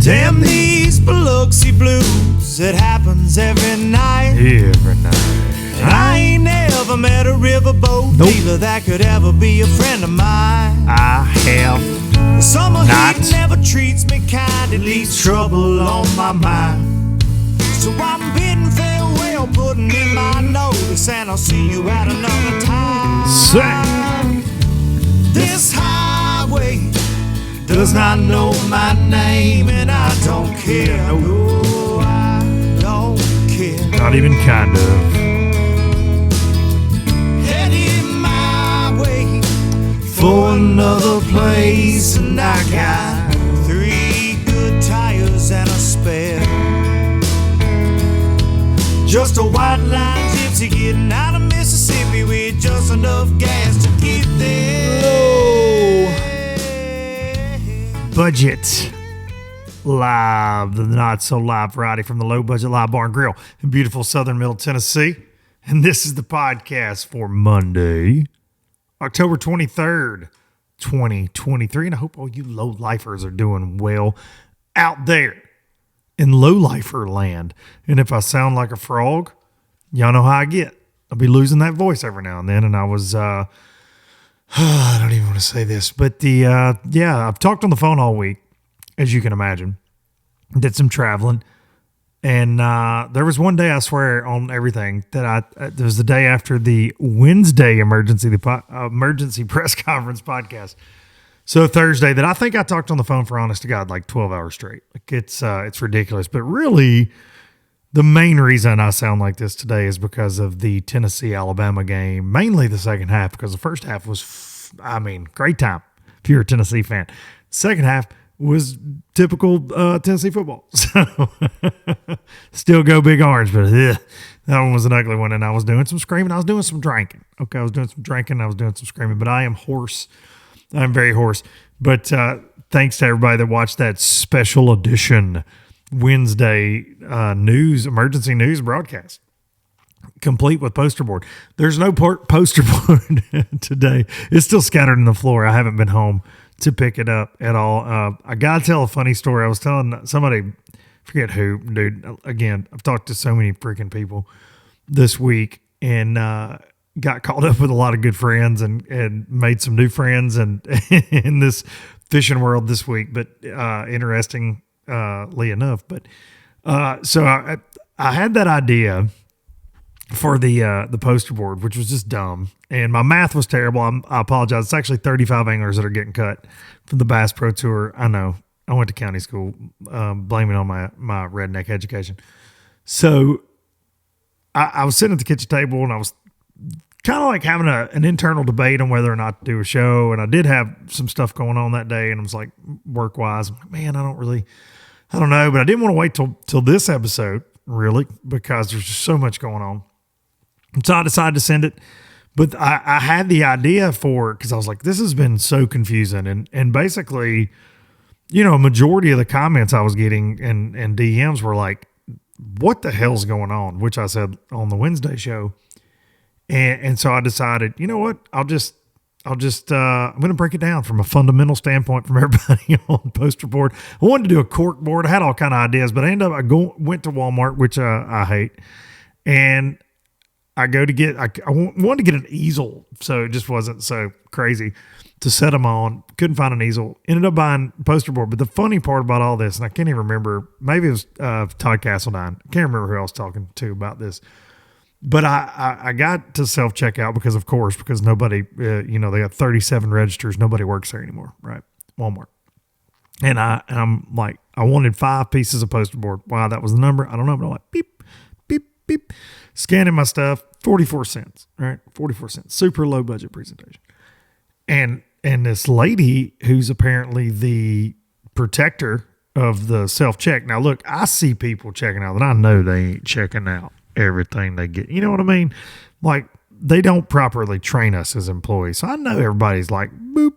Damn these Biloxi blues, it happens every night. Every night. And I ain't never met a riverboat dealer that could ever be a friend of mine. I have The summer not. heat never treats me kind, it leaves trouble on my mind. So I'm bidding farewell, putting in my notice, and I'll see you at another time. Sing. This highway does not know my name, and I don't care. No, I don't care. Not even kind of. Headed my way for another place, and I got 3 good tires and a spare. Just a white line gypsy getting out of Mississippi with just enough gas to get there. Budget live, the not so live variety from the Low Budget Live Bar and Grill in beautiful southern Middle Tennessee. And this is the podcast for Monday, October 23rd, 2023. And I hope all you low lifers are doing well out there in low lifer land. And if I sound like a frog, y'all know how I get. I'll be losing that voice every now and then. And I was, I don't even want to say this, but I've talked on the phone all week, as you can imagine. Did some traveling. And there was one day, I swear on everything, that it was the day after the Wednesday emergency press conference podcast. So Thursday, that I think I talked on the phone for honest to God like 12 hours straight. Like it's ridiculous. But really, the main reason I sound like this today is because of the Tennessee-Alabama game, mainly the second half, because the first half was, great time if you're a Tennessee fan. Second half was typical Tennessee football. So still go Big Orange, but that one was an ugly one. And I was doing some screaming. I was doing some drinking. Okay, I was doing some drinking. I was doing some screaming, but I am hoarse. I'm very hoarse. But thanks to everybody that watched that special edition Wednesday emergency news broadcast, complete with poster board. There's no poster board today. It's still scattered on the floor. I haven't been home to pick it up at all. I gotta tell a funny story. I was telling somebody, forget who, dude. Again, I've talked to so many freaking people this week, and got caught up with a lot of good friends and made some new friends and in this fishing world this week. But interestingly enough, so I had that idea for the poster board, which was just dumb, and my math was terrible. I apologize. It's actually 35 anglers that are getting cut from the Bass Pro Tour. I know. I went to county school, blaming on my redneck education. So I was sitting at the kitchen table, and I was kind of like having an internal debate on whether or not to do a show. And I did have some stuff going on that day, and I was like, work-wise, man, I don't know. But I didn't want to wait till this episode, really, because there's just so much going on. So I decided to send it. But I had the idea because I was like, this has been so confusing. And basically, a majority of the comments I was getting and DMs were like, what the hell's going on? Which I said on the Wednesday show. And so I decided, you know what? I'm going to break it down from a fundamental standpoint from everybody on poster board. I wanted to do a cork board. I had all kind of ideas, but I ended up, went to Walmart, which I hate. And I wanted to get an easel. So it just wasn't so crazy to set them on. Couldn't find an easel. Ended up buying a poster board. But the funny part about all this, and I can't even remember, maybe it was Todd Castledine. I can't remember who I was talking to about this. But I got to self-checkout because nobody, they got 37 registers. Nobody works there anymore, right? Walmart. And I'm like, I wanted 5 pieces of poster board. Why that was the number, I don't know. But I'm like, beep, beep, beep. Scanning my stuff, 44 cents, right? 44 cents. Super low budget presentation. And this lady who's apparently the protector of the self-check. Now, look, I see people checking out that I know they ain't checking out everything they get. You know what I mean? Like, they don't properly train us as employees. So I know everybody's like, boop.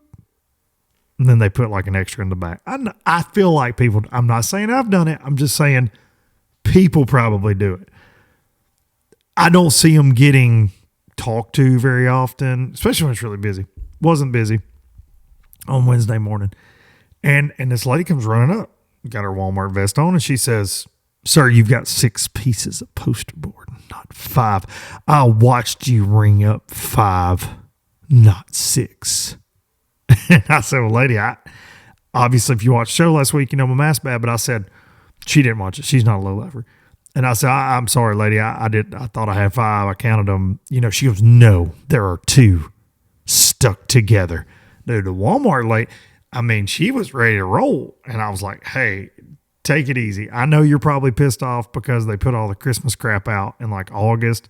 And then they put like an extra in the back. I feel like people, I'm not saying I've done it. I'm just saying people probably do it. I don't see them getting talked to very often, especially when it's really busy. Wasn't busy on Wednesday morning. And this lady comes running up got her Walmart vest on, and she says, "Sir, you've got 6 pieces of poster board, not 5. I watched you ring up 5, not 6. And I said, "Well, lady, obviously, if you watched the show last week, you know my math's bad." But I said, she didn't watch it. She's not a low lifer. And I said, I'm sorry, lady. I thought I had 5. I counted them. She goes, "No, there are 2 stuck together." Dude, the Walmart lady, she was ready to roll. And I was like, "Hey, take it easy. I know you're probably pissed off because they put all the Christmas crap out in like August.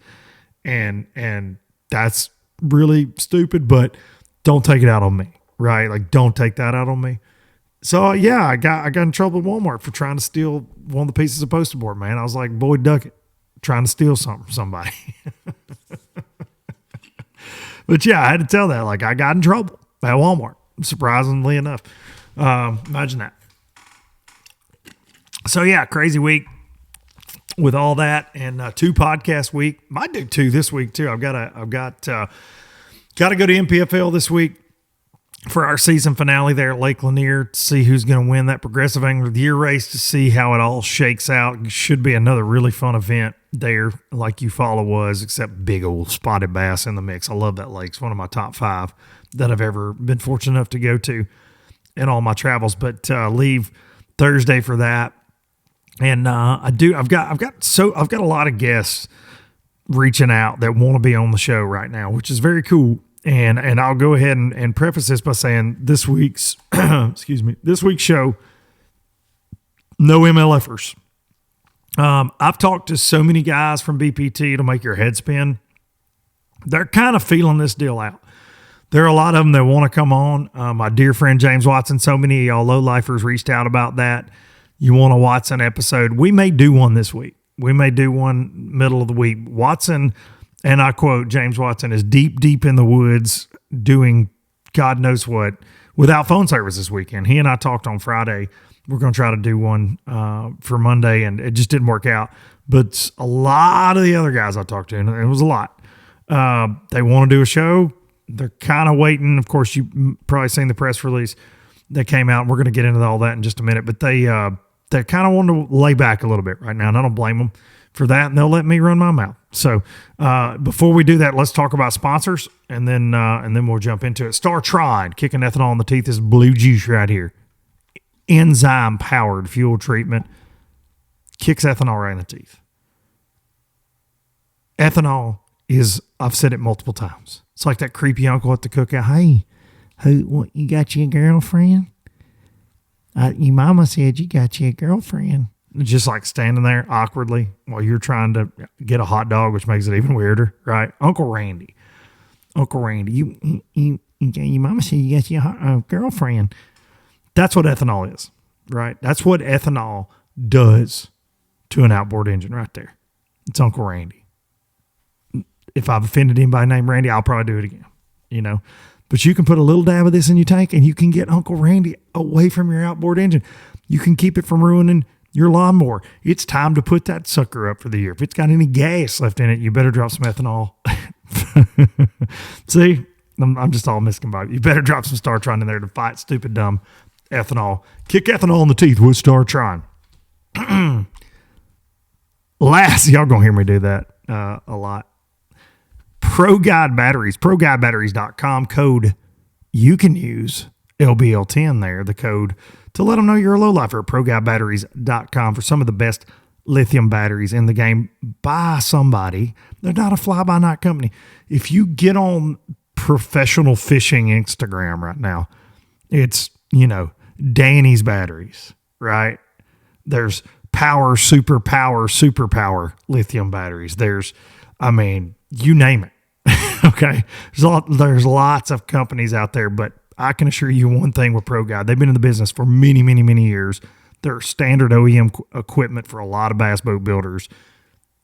And that's really stupid, but don't take it out on me, right? Like, don't take that out on me." So yeah, I got in trouble at Walmart for trying to steal one of the pieces of poster board, man. I was like, "Boy, duck it," trying to steal something from somebody. But yeah, I had to tell that. Like, I got in trouble at Walmart, surprisingly enough. Imagine that. So yeah, crazy week with all that, and 2 podcast week. Might do 2 this week too. I've got to go to MPFL this week for our season finale there at Lake Lanier to see who's going to win that Progressive Angler of the Year race, to see how it all shakes out. It should be another really fun event there, like Eufaula was, except big old spotted bass in the mix. I love that lake. It's one of my top 5 that I've ever been fortunate enough to go to in all my travels. But leave Thursday for that, and I've got a lot of guests reaching out that want to be on the show right now, which is very cool. And I'll go ahead and preface this by saying this week's this week's show, no MLFers. I've talked to so many guys from BPT to make your head spin. They're kind of feeling this deal out. There are a lot of them that want to come on. My dear friend James Watson, so many of y'all low-lifers reached out about that. You want a Watson episode? We may do one this week. We may do one middle of the week. Watson, and I quote, James Watson is deep in the woods doing God knows what without phone service this weekend. He and I talked on Friday. We're going to try to do one for Monday, and it just didn't work out. But a lot of the other guys I talked to, and it was a lot, they want to do a show. They're kind of waiting. Of course, you probably seen the press release that came out. We're going to get into all that in just a minute. But they kind of want to lay back a little bit right now, and I don't blame them for that, and they'll let me run my mouth. So before we do that, let's talk about sponsors, and then we'll jump into it. Star Tried, kicking ethanol in the teeth, is blue juice right here. Enzyme-powered fuel treatment kicks ethanol right in the teeth. Ethanol is, I've said it multiple times, it's like that creepy uncle at the cookout. "Hey, what, you got you a girlfriend? Your mama said you got you a girlfriend." Just like standing there awkwardly while you're trying to get a hot dog, which makes it even weirder, right? Uncle Randy, your mama said you got you a girlfriend. That's what ethanol is, right? That's what ethanol does to an outboard engine right there. It's Uncle Randy. If I've offended anybody named Randy, I'll probably do it again, But you can put a little dab of this in your tank, and you can get Uncle Randy away from your outboard engine. You can keep it from ruining your lawnmower. It's time to put that sucker up for the year. If it's got any gas left in it, you better drop some ethanol. See, I'm just all miscombobulated. You better drop some Star Trine in there to fight stupid, dumb ethanol. Kick ethanol in the teeth with Star Trine. Last, y'all gonna hear me do that a lot. Pro Guide Batteries, ProGuideBatteries.com. Code you can use, LBL10 there, the code to let them know you're a lowlifer at ProGuideBatteries.com for some of the best lithium batteries in the game by somebody. They're not a fly-by-night company. If you get on professional fishing Instagram right now, it's, Danny's batteries, right? There's super power lithium batteries. There's, you name it. Okay. There's lots of companies out there, but I can assure you one thing with Pro Guide. They've been in the business for many, many, many years. They're standard OEM equipment for a lot of bass boat builders.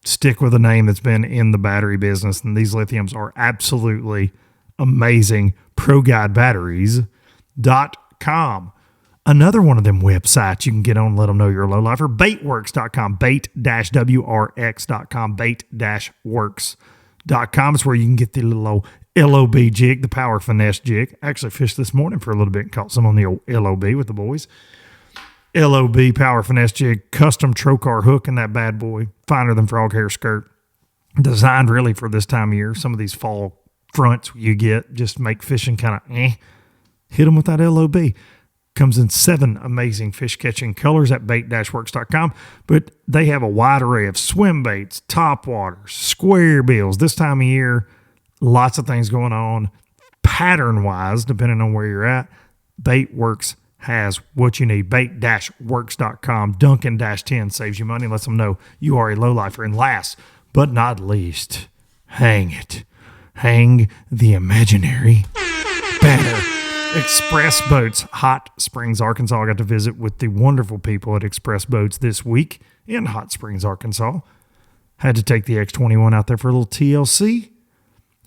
Stick with a name that's been in the battery business, and these lithiums are absolutely amazing. ProGuideBatteries.com. Another one of them websites you can get on and let them know you're a lowlifer. Baitworks.com. Bait-wrx.com. Bait-works.com is where you can get the little old LOB jig, the Power Finesse jig. Actually fished this morning for a little bit and caught some on the old LOB with the boys. LOB Power Finesse Jig, custom trocar hook in that bad boy, finer than frog hair skirt. Designed really for this time of year. Some of these fall fronts you get just make fishing kind of Hit them with that LOB. Comes in 7 amazing fish catching colors at bait-works.com. But they have a wide array of swim baits, top waters, square bills. This time of year, lots of things going on. Pattern wise, depending on where you're at, Bait-Works has what you need. Bait-works.com. Duncan-10 saves you money, lets them know you are a lowlifer. And last but not least, hang the imaginary banner. Express Boats, Hot Springs, Arkansas. I got to visit with the wonderful people at Express Boats this week in Hot Springs, Arkansas. Had to take the X21 out there for a little TLC,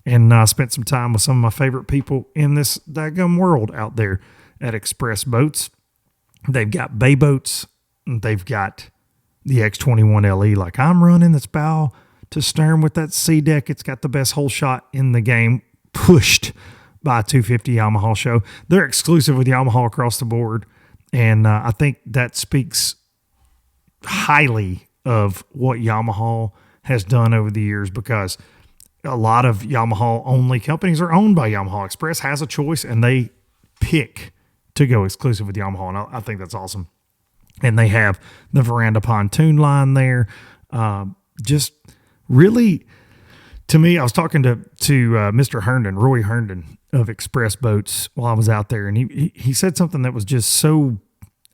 and spent some time with some of my favorite people in this daggum world out there at Express Boats. They've got bay boats. They've got the X21 LE like I'm running, that's bow to stern with that C deck. It's got the best hole shot in the game, pushed by a 250 Yamaha show. They're exclusive with Yamaha across the board, and I think that speaks highly of what Yamaha has done over the years, because a lot of Yamaha-only companies are owned by Yamaha. Express has a choice, and they pick to go exclusive with Yamaha, and I think that's awesome. And they have the Veranda pontoon line there. Just really, to me, I was talking to Mr. Herndon, Roy Herndon of Express Boats, while I was out there, and he said something that was just so,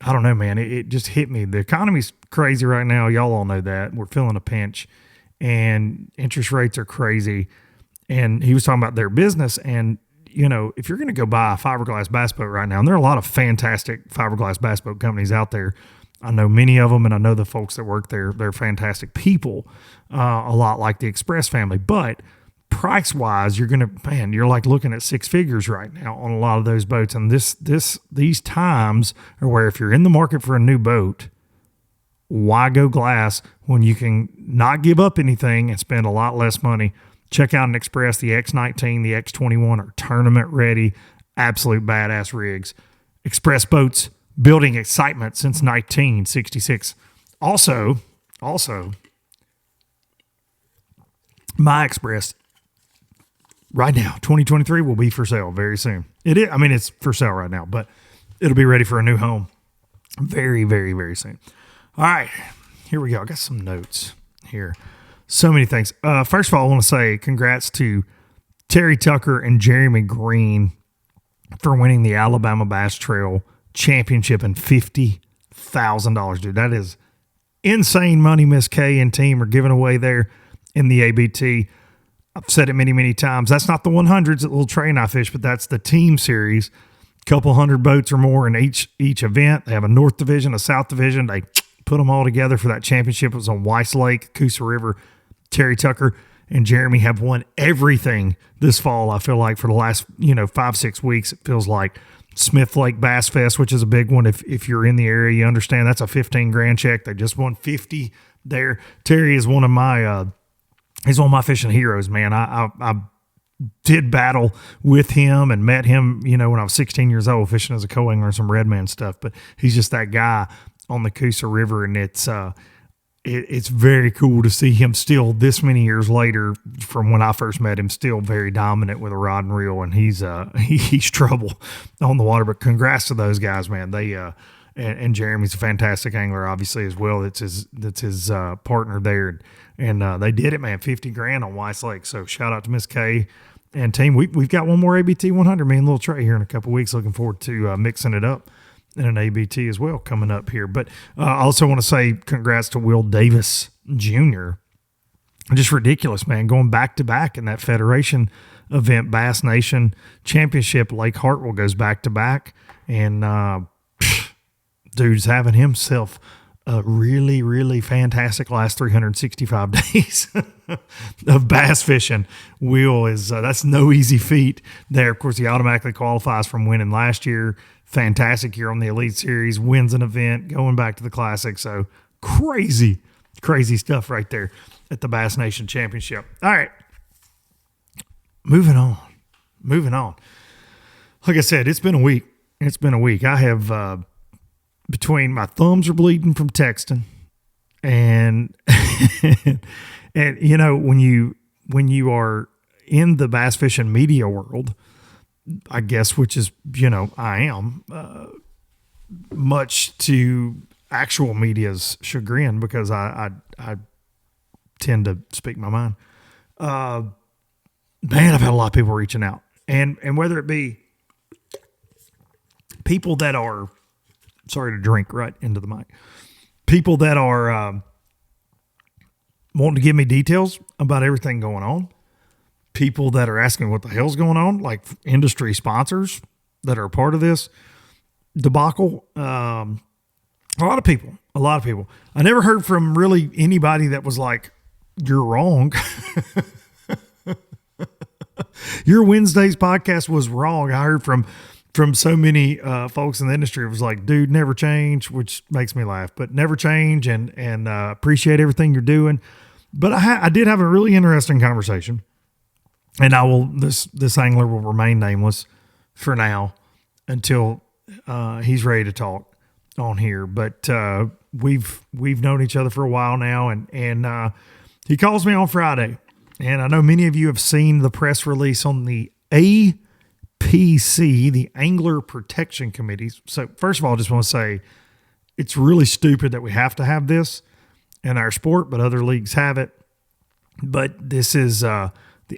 I don't know, man, it just hit me. The economy's crazy right now. Y'all all know that. We're feeling a pinch, and interest rates are crazy. And he was talking about their business, and you know, if you're going to go buy a fiberglass bass boat right now, and there are a lot of fantastic fiberglass bass boat companies out there. I know many of them, and I know the folks that work there. They're fantastic people, a lot like the Express family. But price-wise, you're like looking at 6 figures right now on a lot of those boats. And these times are where, if you're in the market for a new boat, why go glass when you can not give up anything and spend a lot less money? Check out an Express. The X19, the X21 are tournament ready, absolute badass rigs. Express Boats, building excitement since 1966. Also, my Express right now, 2023 will be for sale very soon. It is. I mean, it's for sale right now, but it'll be ready for a new home very, very, very soon. All right, here we go. I got some notes here. So many things. First of all, I want to say congrats to Terry Tucker and Jeremy Green for winning the Alabama Bass Trail Championship and $50,000, dude. That is insane money Miss K and team are giving away there in the ABT. I've said it many, many times. That's not the 100s at Little Train I Fish, but that's the team series. Couple hundred boats or more in each event. They have a North Division, a South Division. They put them all together for that championship. It was on Weiss Lake, Coosa River. Terry Tucker and Jeremy have won everything this fall. I feel like for the last 5-6 weeks, it feels like Smith Lake Bass Fest, which is a big one. If you're in the area, you understand that's a $15,000 check. They just won 50 there. Terry is one of my he's one of my fishing heroes, man. I did battle with him and met him, when I was 16 years old, fishing as a co-angler and some redman stuff. But he's just that guy on the Coosa River, and it's very cool to see him still this many years later from when I first met him, still very dominant with a rod and reel, and he's trouble on the water. But congrats to those guys, man. They and Jeremy's a fantastic angler, obviously, as well. That's his partner there, and they did it, man. $50,000 on Weiss Lake. So shout out to Miss K and team. We've got one more ABT 100, me and Little Trey here in a couple of weeks. Looking forward to mixing it up in an ABT as well coming up here. But I also want to say congrats to Will Davis Jr. Just ridiculous, man. Going back-to-back in that Federation event, Bass Nation Championship. Lake Hartwell goes back-to-back. And dude's having himself a really, really fantastic last 365 days of bass fishing. Will is that's no easy feat there. Of course, he automatically qualifies from winning last year. Fantastic year on the Elite Series, wins an event, going back to the Classic. So crazy stuff right there at the Bass Nation Championship. All right, moving on. Like I said, it's been a week. I have between my thumbs are bleeding from texting and and you know, when you are in the bass fishing media world, I guess, which is, you know, I am, much to actual media's chagrin, because I tend to speak my mind. Man, I've had a lot of people reaching out, and whether it be people that are, sorry to drink right into the mic, people that are wanting to give me details about everything going on, people that are asking what the hell's going on, like industry sponsors that are a part of this debacle. A lot of people. I never heard from really anybody that was like, you're wrong. Your Wednesday's podcast was wrong. I heard from so many folks in the industry. It was like, dude, never change, which makes me laugh, but never change, and appreciate everything you're doing. But I did have a really interesting conversation, and this angler will remain nameless for now until he's ready to talk on here. But we've known each other for a while now, and he calls me on Friday, and I know many of you have seen the press release on the APC, the Angler Protection Committee. So first of all, I just want to say it's really stupid that we have to have this in our sport, but other leagues have it. But this is the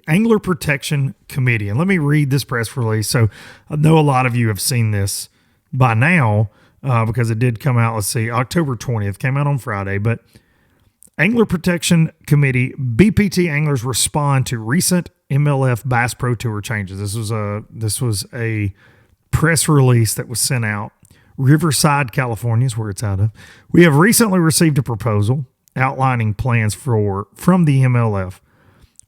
Angler Protection Committee. And let me read this press release. So I know a lot of you have seen this by now because it did come out, let's see, October 20th, came out on Friday. But Angler Protection Committee, BPT anglers respond to recent MLF Bass Pro Tour changes. This was a press release that was sent out. Riverside, California is where it's out of. We have recently received a proposal outlining plans from the MLF.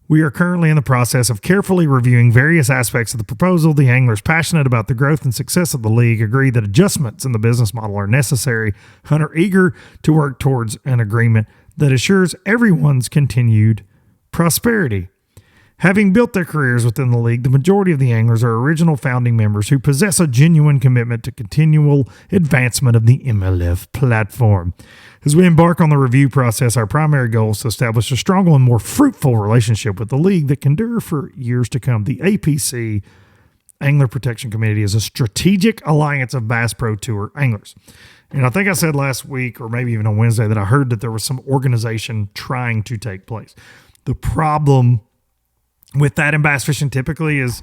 We are currently in the process of carefully reviewing various aspects of the proposal. The anglers passionate about the growth and success of the league agree that adjustments in the business model are necessary and are eager to work towards an agreement that assures everyone's continued prosperity. Having built their careers within the league, the majority of the anglers are original founding members who possess a genuine commitment to continual advancement of the MLF platform. As we embark on the review process, our primary goal is to establish a stronger and more fruitful relationship with the league that can endure for years to come. The APC, Angler Protection Committee, is a strategic alliance of Bass Pro Tour anglers. And I think I said last week, or maybe even on Wednesday, that I heard that there was some organization trying to take place. The problem with that in bass fishing typically is,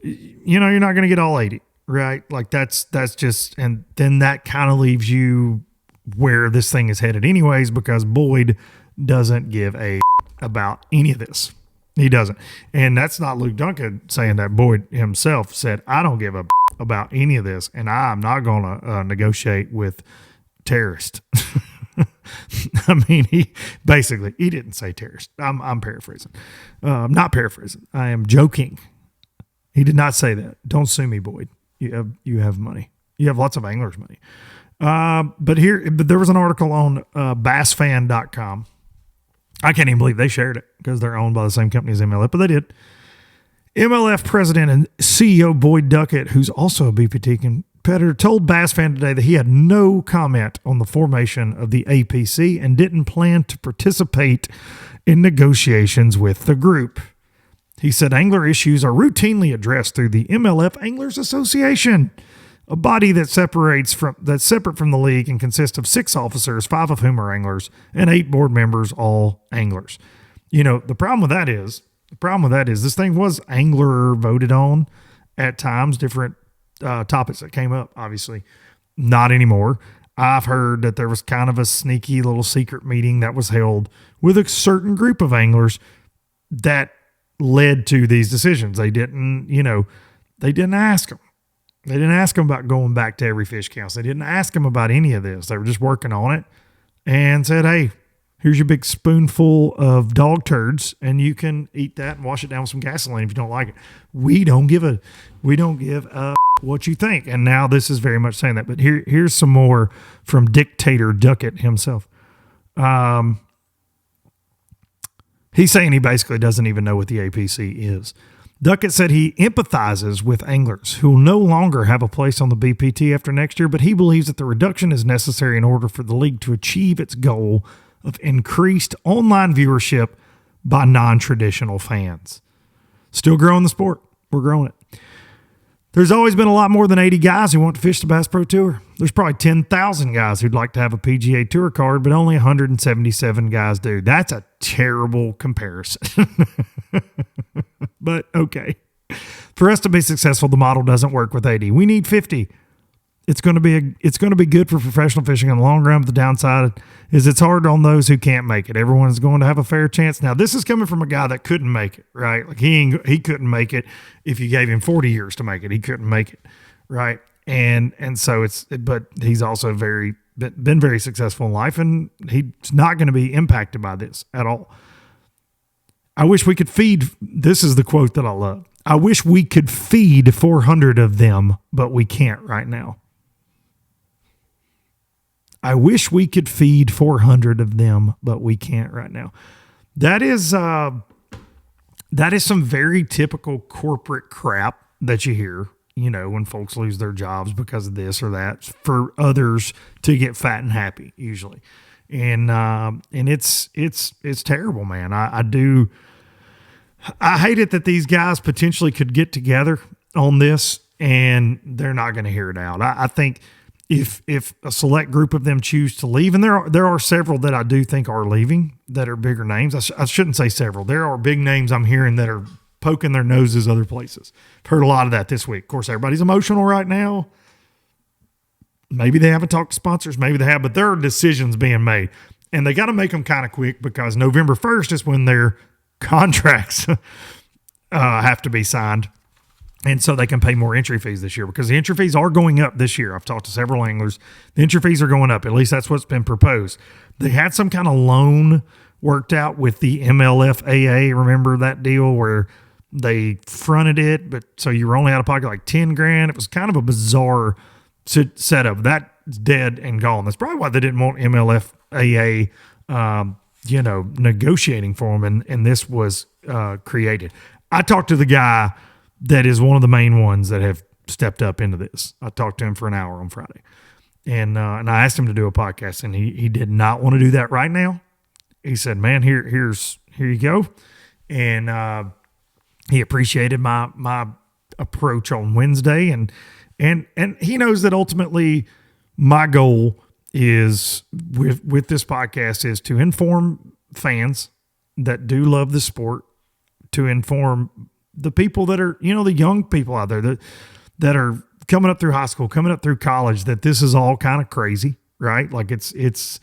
you know, you're not going to get all 80, right? Like that's just, and then that kind of leaves you where this thing is headed anyways, because Boyd doesn't give a about any of this. He doesn't. And that's not Luke Duncan saying that. Boyd himself said, I don't give a about any of this, and I'm not going to negotiate with terrorists. I mean, he didn't say terrorist. I'm paraphrasing. Not paraphrasing. I am joking. He did not say that. Don't sue me, Boyd. You have money. You have lots of anglers' money. But there was an article on bassfan.com. I can't even believe they shared it because they're owned by the same company as MLF, but they did. MLF president and CEO Boyd Duckett, who's also a BPT competitor, told Bass Fan today that he had no comment on the formation of the APC and didn't plan to participate in negotiations with the group. He said angler issues are routinely addressed through the MLF Anglers Association, a body that's separate from the league and consists of 6 officers, 5 of whom are anglers, and 8 board members, all anglers. You know, the problem with that is this thing was angler voted on at times, different topics that came up, obviously. Not anymore. I've heard that there was kind of a sneaky little secret meeting that was held with a certain group of anglers that led to these decisions. They didn't ask them. They didn't ask them about going back to every fish council. They didn't ask them about any of this. They were just working on it and said, hey, here's your big spoonful of dog turds, and you can eat that and wash it down with some gasoline if you don't like it. We don't give a what you think. And now this is very much saying that. But here's some more from Dictator Duckett himself. He's saying he basically doesn't even know what the APC is. Duckett said he empathizes with anglers who will no longer have a place on the BPT after next year, but he believes that the reduction is necessary in order for the league to achieve its goal of increased online viewership by non-traditional fans. Still growing the sport. We're growing it. There's always been a lot more than 80 guys who want to fish the Bass Pro Tour. There's probably 10,000 guys who'd like to have a PGA Tour card, but only 177 guys do. That's a terrible comparison. But okay. For us to be successful, the model doesn't work with 80. We need 50. It's going to be good for professional fishing in the long run, but the downside is it's hard on those who can't make it. Everyone's going to have a fair chance. Now, this is coming from a guy that couldn't make it, right? Like he couldn't make it if you gave him 40 years to make it. He couldn't make it, right? And so but he's also been very successful in life, and he's not going to be impacted by this at all. I wish we could feed, this is the quote that I love. I wish we could feed 400 of them, but we can't right now. I wish we could feed 400 of them, but we can't right now. That is some very typical corporate crap that you hear, when folks lose their jobs because of this or that, for others to get fat and happy usually. And it's terrible, man. I hate it that these guys potentially could get together on this and they're not going to hear it out. I think if a select group of them choose to leave, and there are several that I do think are leaving that are bigger names. I shouldn't say several. There are big names I'm hearing that are poking their noses other places. I've heard a lot of that this week. Of course, everybody's emotional right now. Maybe they haven't talked to sponsors. Maybe they have, but there are decisions being made. And they got to make them kind of quick because November 1st is when their contracts have to be signed. And so they can pay more entry fees this year because the entry fees are going up this year. I've talked to several anglers. The entry fees are going up. At least that's what's been proposed. They had some kind of loan worked out with the MLFAA. Remember that deal where they fronted it, but so you were only out of pocket like $10,000. It was kind of a bizarre setup. That's dead and gone. That's probably why they didn't want MLFAA, negotiating for them. And this was created. I talked to the guy that is one of the main ones that have stepped up into this. I talked to him for an hour on Friday, and I asked him to do a podcast, and he did not want to do that right now. He said, "Man, here you go," and he appreciated my approach on Wednesday, and he knows that ultimately my goal is with this podcast is to inform fans that do love the sport, to inform the people that are, the young people out there that are coming up through high school, coming up through college, that this is all kind of crazy, right? Like it's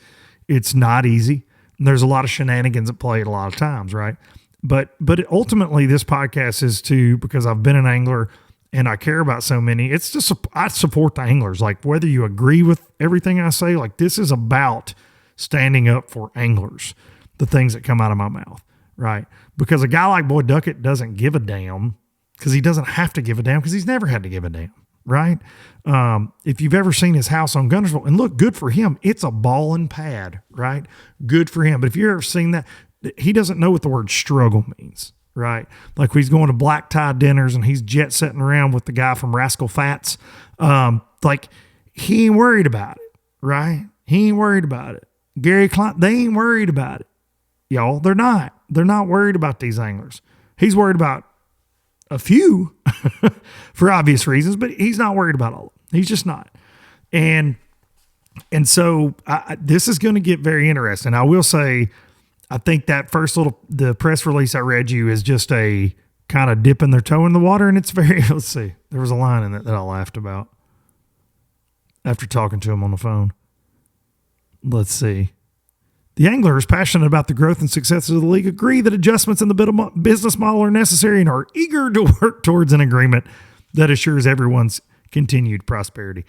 not easy. And there's a lot of shenanigans at play at a lot of times, right? But ultimately this podcast is because I've been an angler and I care about so many, it's just, I support the anglers. Like whether you agree with everything I say, like this is about standing up for anglers, the things that come out of my mouth. Right. Because a guy like Boyd Duckett doesn't give a damn because he doesn't have to give a damn because he's never had to give a damn. Right. If you've ever seen his house on Guntersville, and look, good for him. It's a ball and pad. Right. Good for him. But if you've ever seen that, he doesn't know what the word struggle means. Right. Like he's going to black tie dinners and he's jet setting around with the guy from Rascal Fats. Like he ain't worried about it. Right. He ain't worried about it. Gary Klein, they ain't worried about it. Y'all, they're not. They're not worried about these anglers. He's worried about a few for obvious reasons, but he's not worried about all of them. He's just not. And so this is going to get very interesting. I will say, I think that the press release I read you is just a kind of dipping their toe in the water. And it's very, let's see, there was a line in it that I laughed about after talking to him on the phone. Let's see. The anglers passionate about the growth and success of the league agree that adjustments in the business model are necessary and are eager to work towards an agreement that assures everyone's continued prosperity.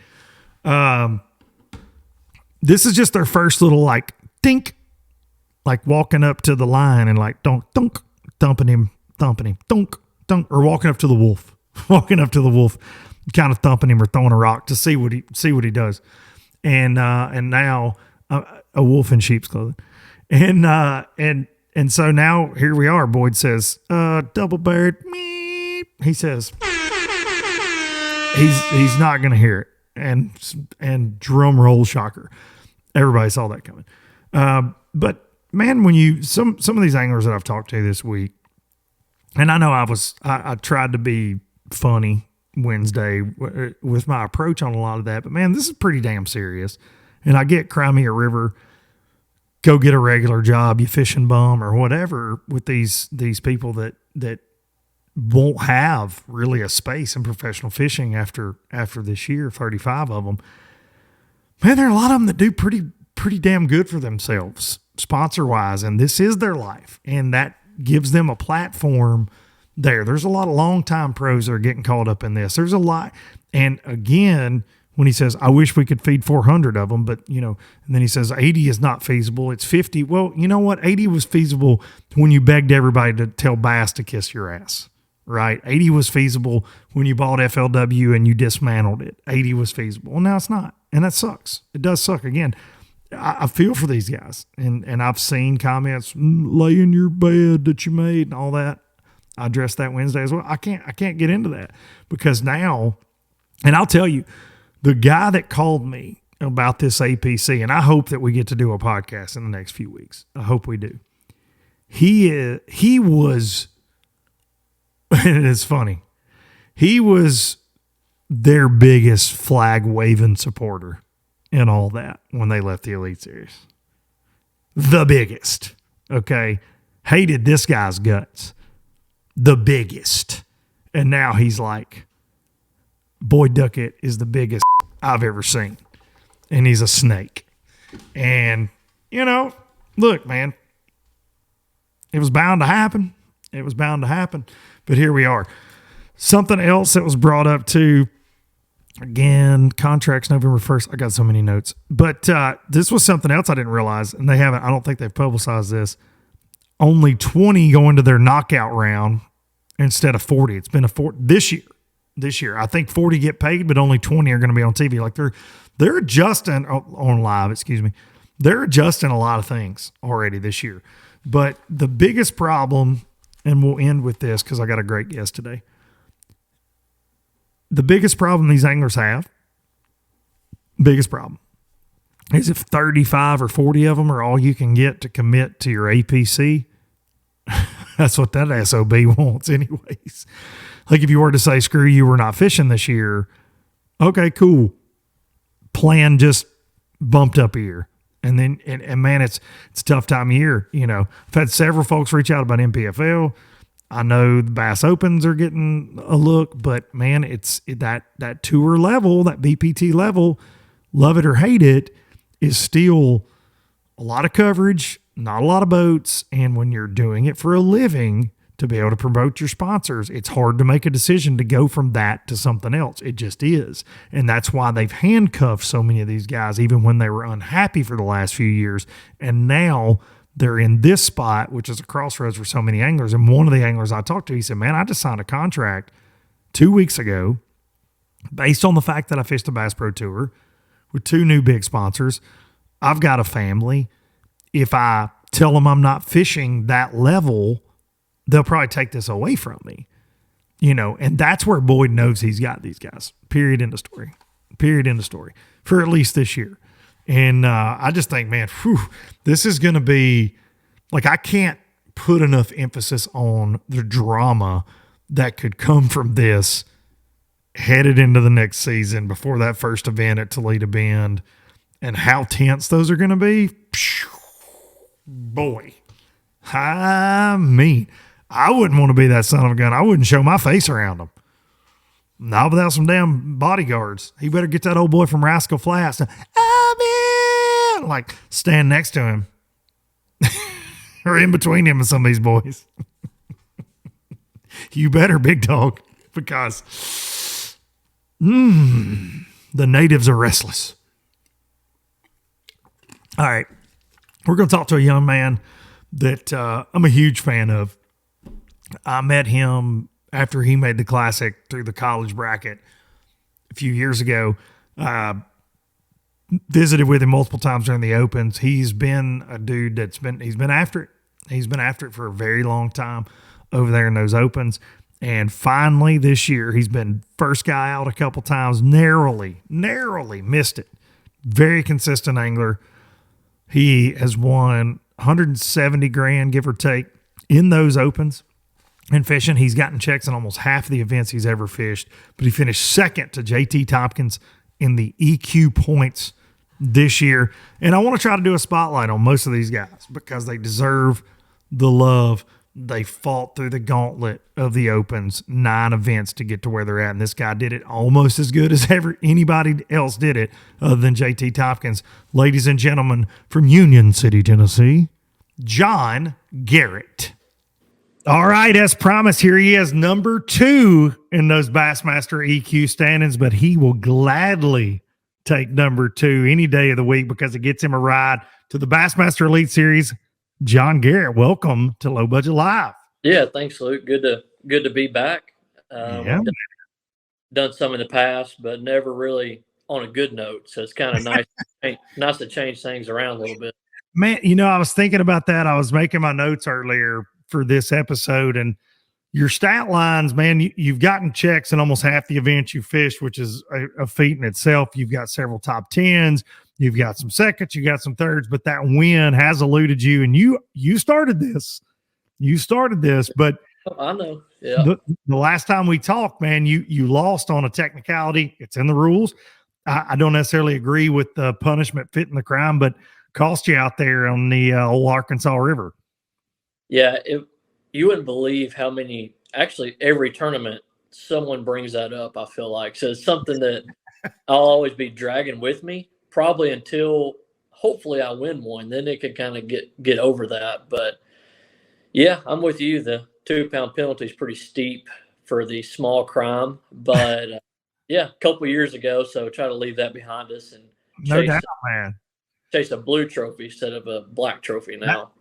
This is just their first little like dink, like walking up to the line and like dunk, thumping him, dunk, or walking up to the wolf, kind of thumping him or throwing a rock to see what he does. And now a wolf in sheep's clothing. And so now here we are. Boyd says, double bird, meep, he says he's not going to hear it. And drum roll shocker. Everybody saw that coming. But man, when you, some of these anglers that I've talked to this week, and I know I tried to be funny Wednesday with my approach on a lot of that, but man, this is pretty damn serious. And I get cry me a river, go get a regular job, you fishing bum or whatever, with these people that won't have really a space in professional fishing after this year, 35 of them. Man, there are a lot of them that do pretty damn good for themselves sponsor wise. And this is their life. And that gives them a platform there. There's a lot of longtime pros that are getting caught up in this. There's a lot. And again, when he says, I wish we could feed 400 of them, but and then he says 80 is not feasible. It's 50. Well, you know what? 80 was feasible when you begged everybody to tell Bass to kiss your ass. Right? 80 was feasible when you bought FLW and you dismantled it. 80 was feasible. Well, now it's not. And that sucks. It does suck. Again, I feel for these guys. And I've seen comments, lay in your bed that you made and all that. I addressed that Wednesday as well. I can't get into that because now, and I'll tell you, the guy that called me about this APC, and I hope that we get to do a podcast in the next few weeks. I hope we do. He was... And it's funny. He was their biggest flag waving supporter in all that when they left the Elite Series. The biggest. Okay. Hated this guy's guts. The biggest. And now he's like, Boyd Duckett is the biggest I've ever seen. And he's a snake. And, look, man, it was bound to happen. It was bound to happen. But here we are. Something else that was brought up too, again, contracts November 1st. I got so many notes. But this was something else I didn't realize, and I don't think they've publicized this. Only 20 go into their knockout round instead of 40. It's been a 40 this year. I think 40 get paid, but only 20 are going to be on TV. Like they're adjusting on live, excuse me. They're adjusting a lot of things already this year. But the biggest problem, and we'll end with this because I got a great guest today. The biggest problem these anglers have, is if 35 or 40 of them are all you can get to commit to your APC. That's what that SOB wants anyways. Like if you were to say, screw you, we're not fishing this year. Okay, cool. Plan just bumped up a year. And then, and man, it's a tough time of year. I've had several folks reach out about MPFL. I know the Bass Opens are getting a look, but man, it's that tour level, that BPT level, love it or hate it, is still a lot of coverage, not a lot of boats. And when you're doing it for a living to be able to promote your sponsors, it's hard to make a decision to go from that to something else. It just is. And that's why they've handcuffed so many of these guys, even when they were unhappy for the last few years. And now they're in this spot, which is a crossroads for so many anglers. And one of the anglers I talked to, he said, man, I just signed a contract 2 weeks ago based on the fact that I fished the Bass Pro Tour with 2 new big sponsors. I've got a family. If I tell them I'm not fishing that level, they'll probably take this away from me, and that's where Boyd knows he's got these guys. Period. End of story. For at least this year. And I just think, man, this is going to be like, I can't put enough emphasis on the drama that could come from this headed into the next season before that first event at Toledo Bend, and how tense those are going to be. Boy, I mean, I wouldn't want to be that son of a gun. I wouldn't show my face around them. Not without some damn bodyguards. He better get that old boy from Rascal Flats. Like stand next to him or in between him and some of these boys. You better, big dog, because the natives are restless. All right. We're going to talk to a young man that I'm a huge fan of. I met him after he made the Classic through the college bracket a few years ago. Visited with him multiple times during the Opens. He's been a dude he's been after it. He's been after it for a very long time over there in those Opens. And finally, this year, he's been first guy out a couple times, narrowly missed it. Very consistent angler. He has won 170 grand, give or take, in those opens. In fishing, he's gotten checks in almost half the events he's ever fished, but he finished second to JT Tompkins in the EQ points this year. And I want to try to do a spotlight on most of these guys because they deserve the love. They fought through the gauntlet of the opens, 9 events to get to where they're at. And this guy did it almost as good as anybody else did it other than JT Tompkins. Ladies and gentlemen, from Union City, Tennessee, John Garrett. All right, as promised, here he is, number 2 in those Bassmaster EQ standings, but he will gladly take number 2 any day of the week because it gets him a ride to the Bassmaster Elite Series. John Garrett, welcome to Low Budget Live. Yeah, thanks, Luke. Good to be back. Yeah. I've done some in the past, but never really on a good note. So it's kind of nice to change things around a little bit. Man, I was thinking about that. I was making my notes earlier for this episode, and your stat lines, man, you've gotten checks in almost half the events you fished, which is a feat in itself. You've got several top 10s. You've got some seconds, you got some thirds, but that win has eluded you, and you started this. But I know. Yeah. The last time we talked, man, you lost on a technicality. It's in the rules. I don't necessarily agree with the punishment fitting the crime, but cost you out there on the old Arkansas River. Yeah, you wouldn't believe how many. Actually, every tournament someone brings that up. I feel like so it's something that I'll always be dragging with me. Probably until hopefully I win one, then it could kind of get over that. But yeah, I'm with you. The 2-pound penalty is pretty steep for the small crime, but yeah, a couple of years ago. So try to leave that behind us and No doubt, man. Chase a blue trophy instead of a black trophy now.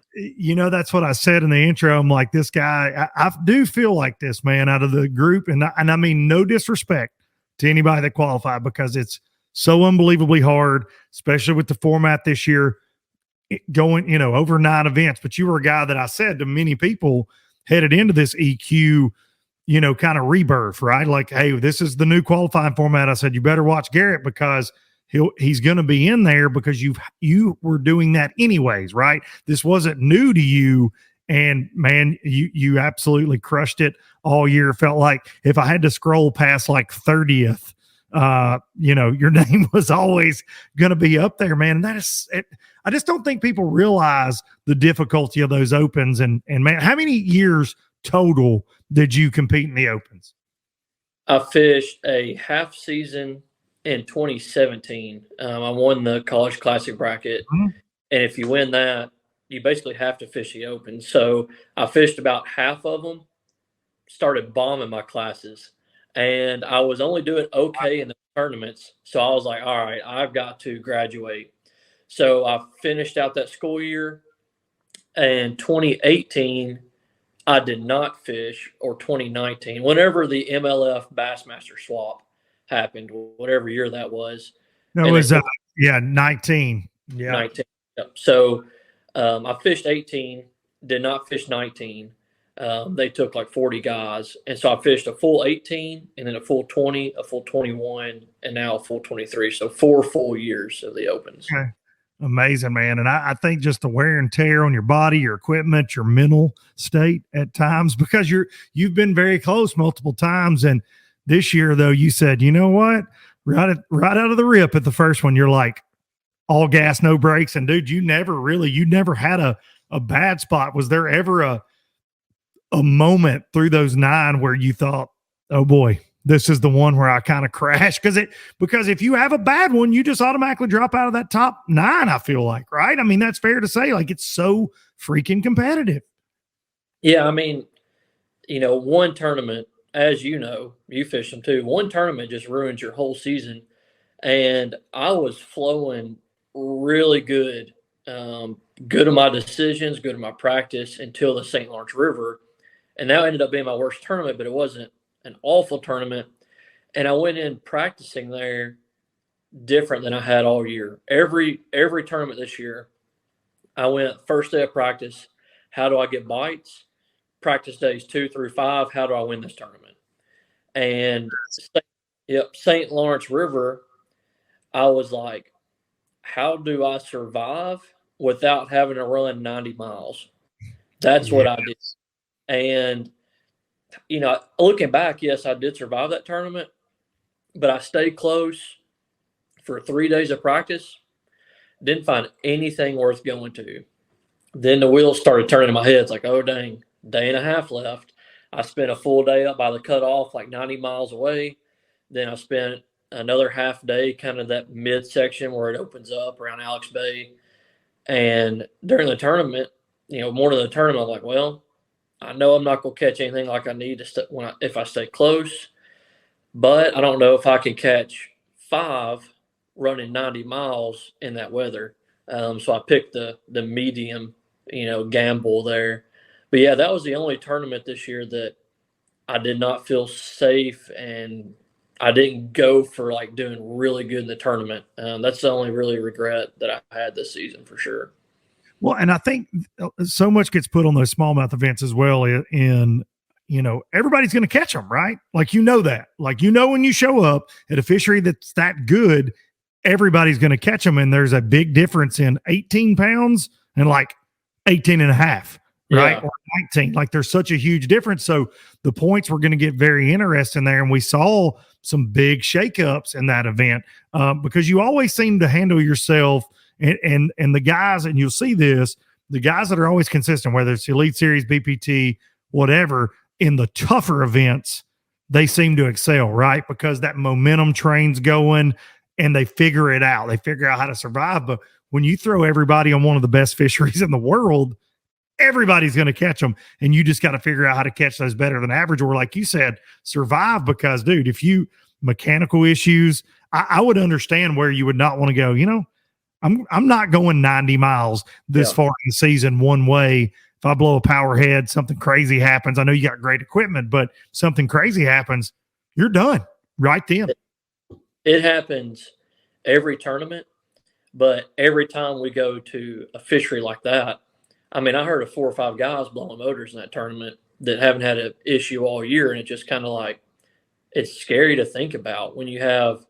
That's what I said in the intro. I'm like, this guy, I do feel like this, man, out of the group. And I mean, no disrespect to anybody that qualified because it's so unbelievably hard, especially with the format this year going, over 9 events. But you were a guy that I said to many people headed into this EQ, kind of rebirth, right? Like, hey, this is the new qualifying format. I said, you better watch Garrett because he's going to be in there because you were doing that anyways, right? This wasn't new to you. And man, you absolutely crushed it all year. Felt like if I had to scroll past like 30th, your name was always going to be up there, man. And that is it. I just don't think people realize the difficulty of those opens. And man, how many years total did you compete in the opens? I fished a half season in 2017. I won the College Classic bracket. Mm-hmm. And if you win that, you basically have to fish the open. So I fished about half of them, started bombing my classes. And I was only doing okay in the tournaments. So I was like, all right, I've got to graduate. So I finished out that school year. And 2018, I did not fish, or 2019, whenever the MLF Bassmaster swap happened, whatever year that was. That was, 19. Yeah. 19. Yep. So I fished 18, did not fish 19. They took like 40 guys. And so I fished a full 18 and then a full 20, a full 21, and now a full 23. So 4 full years of the opens. Okay. Amazing, man. And I think just the wear and tear on your body, your equipment, your mental state at times, because you've been very close multiple times. And this year, though, you said, you know what? Right out of the rip at the first one, you're like all gas, no brakes. And dude, you never had a bad spot. Was there ever a moment through those 9 where you thought, oh boy, this is the one where I kind of crash? Because if you have a bad one, you just automatically drop out of that top 9, I feel like, right? I mean, that's fair to say. Like, it's so freaking competitive. Yeah, I mean, one tournament, as you know, you fish them too, one tournament just ruins your whole season. And I was flowing really good, good at my decisions, good at my practice until the St. Lawrence River. And that ended up being my worst tournament, but it wasn't an awful tournament. And I went in practicing there different than I had all year. Every tournament this year, I went first day of practice, how do I get bites? practice days 2 through 5, how do I win this tournament? And St. Lawrence River, I was like, how do I survive without having to run 90 miles? That's what I did. And, looking back, yes, I did survive that tournament, but I stayed close for 3 days of practice. Didn't find anything worth going to. Then the wheels started turning in my head. It's like, oh, dang, day and a half left. I spent a full day up by the cutoff, like 90 miles away. Then I spent another half day, kind of that midsection where it opens up around Alex Bay. And during the tournament, morning of the tournament, I'm like, well, I know I'm not going to catch anything like I need to if I stay close, but I don't know if I can catch 5 running 90 miles in that weather. So I picked the medium, gamble there. But yeah, that was the only tournament this year that I did not feel safe, and I didn't go for like doing really good in the tournament. That's the only really regret that I had this season for sure. Well, and I think so much gets put on those smallmouth events as well in everybody's going to catch them, right? Like, that. Like, when you show up at a fishery that's that good, everybody's going to catch them. And there's a big difference in 18 pounds and like 18 and a half, right? Yeah. Or 19. Like, there's such a huge difference. So the points were going to get very interesting there. And we saw some big shakeups in that event because you always seem to handle yourself. And the guys, and you'll see this, the guys that are always consistent, whether it's Elite Series, BPT, whatever, in the tougher events, they seem to excel, right? Because that momentum train's going and they figure it out. They figure out how to survive. But when you throw everybody on one of the best fisheries in the world, everybody's going to catch them. And you just got to figure out how to catch those better than average, or like you said, survive. Because, dude, if you mechanical issues, I would understand where you would not want to go, I'm not going 90 miles this far in the season one way. If I blow a power head, something crazy happens. I know you got great equipment, but something crazy happens, you're done right then. It happens every tournament, but every time we go to a fishery like that, I mean, I heard of 4 or 5 guys blowing motors in that tournament that haven't had an issue all year. And it just kind of like, it's scary to think about when you have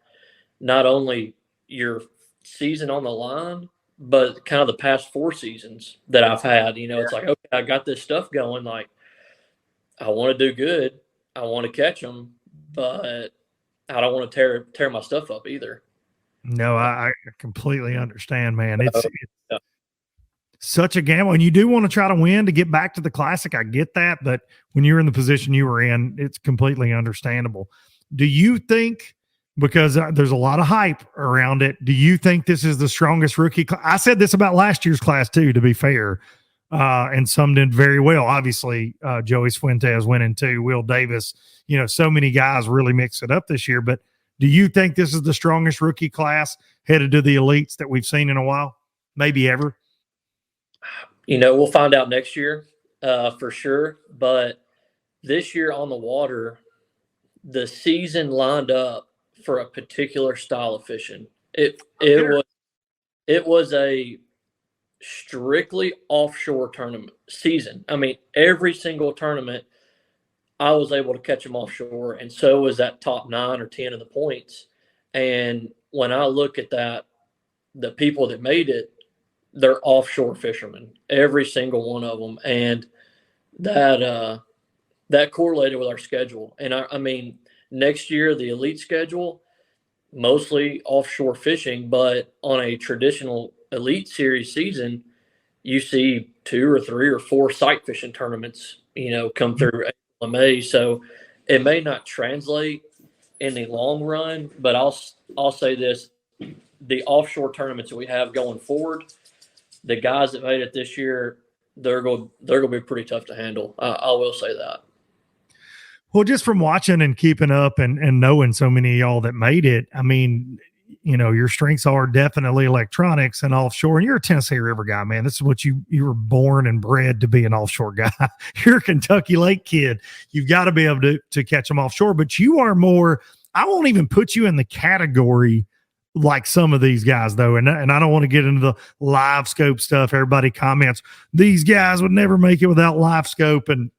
not only your season on the line, but kind of the past 4 seasons that I've had. It's like, okay, I got this stuff going. Like, I want to do good. I want to catch them, but I don't want to tear my stuff up either. No, I completely understand, man. It's such a gamble, and you do want to try to win to get back to the classic. I get that, but when you're in the position you were in, it's completely understandable. Do you think, because there's a lot of hype around it, do you think this is the strongest rookie class? I said this about last year's class too, to be fair, and some did very well. Obviously, Joey Fuentes winning too, Will Davis, so many guys really mix it up this year. But do you think this is the strongest rookie class headed to the elites that we've seen in a while, maybe ever? We'll find out next year for sure. But this year on the water, the season lined up for a particular style of fishing. It was a strictly offshore tournament season. I mean, every single tournament I was able to catch them offshore, and so was that top 9 or 10 of the points. And when I look at that, the people that made it, they're offshore fishermen, every single one of them. And that correlated with our schedule. And I mean, next year, the elite schedule, mostly offshore fishing, but on a traditional elite series season, you see 2 or 3 or 4 sight fishing tournaments, come through April and May. So it may not translate in the long run, but I'll say this: the offshore tournaments that we have going forward, the guys that made it this year, they're going to be pretty tough to handle. I will say that. Well, just from watching and keeping up and knowing so many of y'all that made it, I mean, your strengths are definitely electronics and offshore. And you're a Tennessee River guy, man. This is what you were born and bred to be, an offshore guy. You're a Kentucky Lake kid. You've got to be able to catch them offshore. But you are more, I won't even put you in the category like some of these guys, though. And I don't want to get into the live scope stuff. Everybody comments, these guys would never make it without live scope. And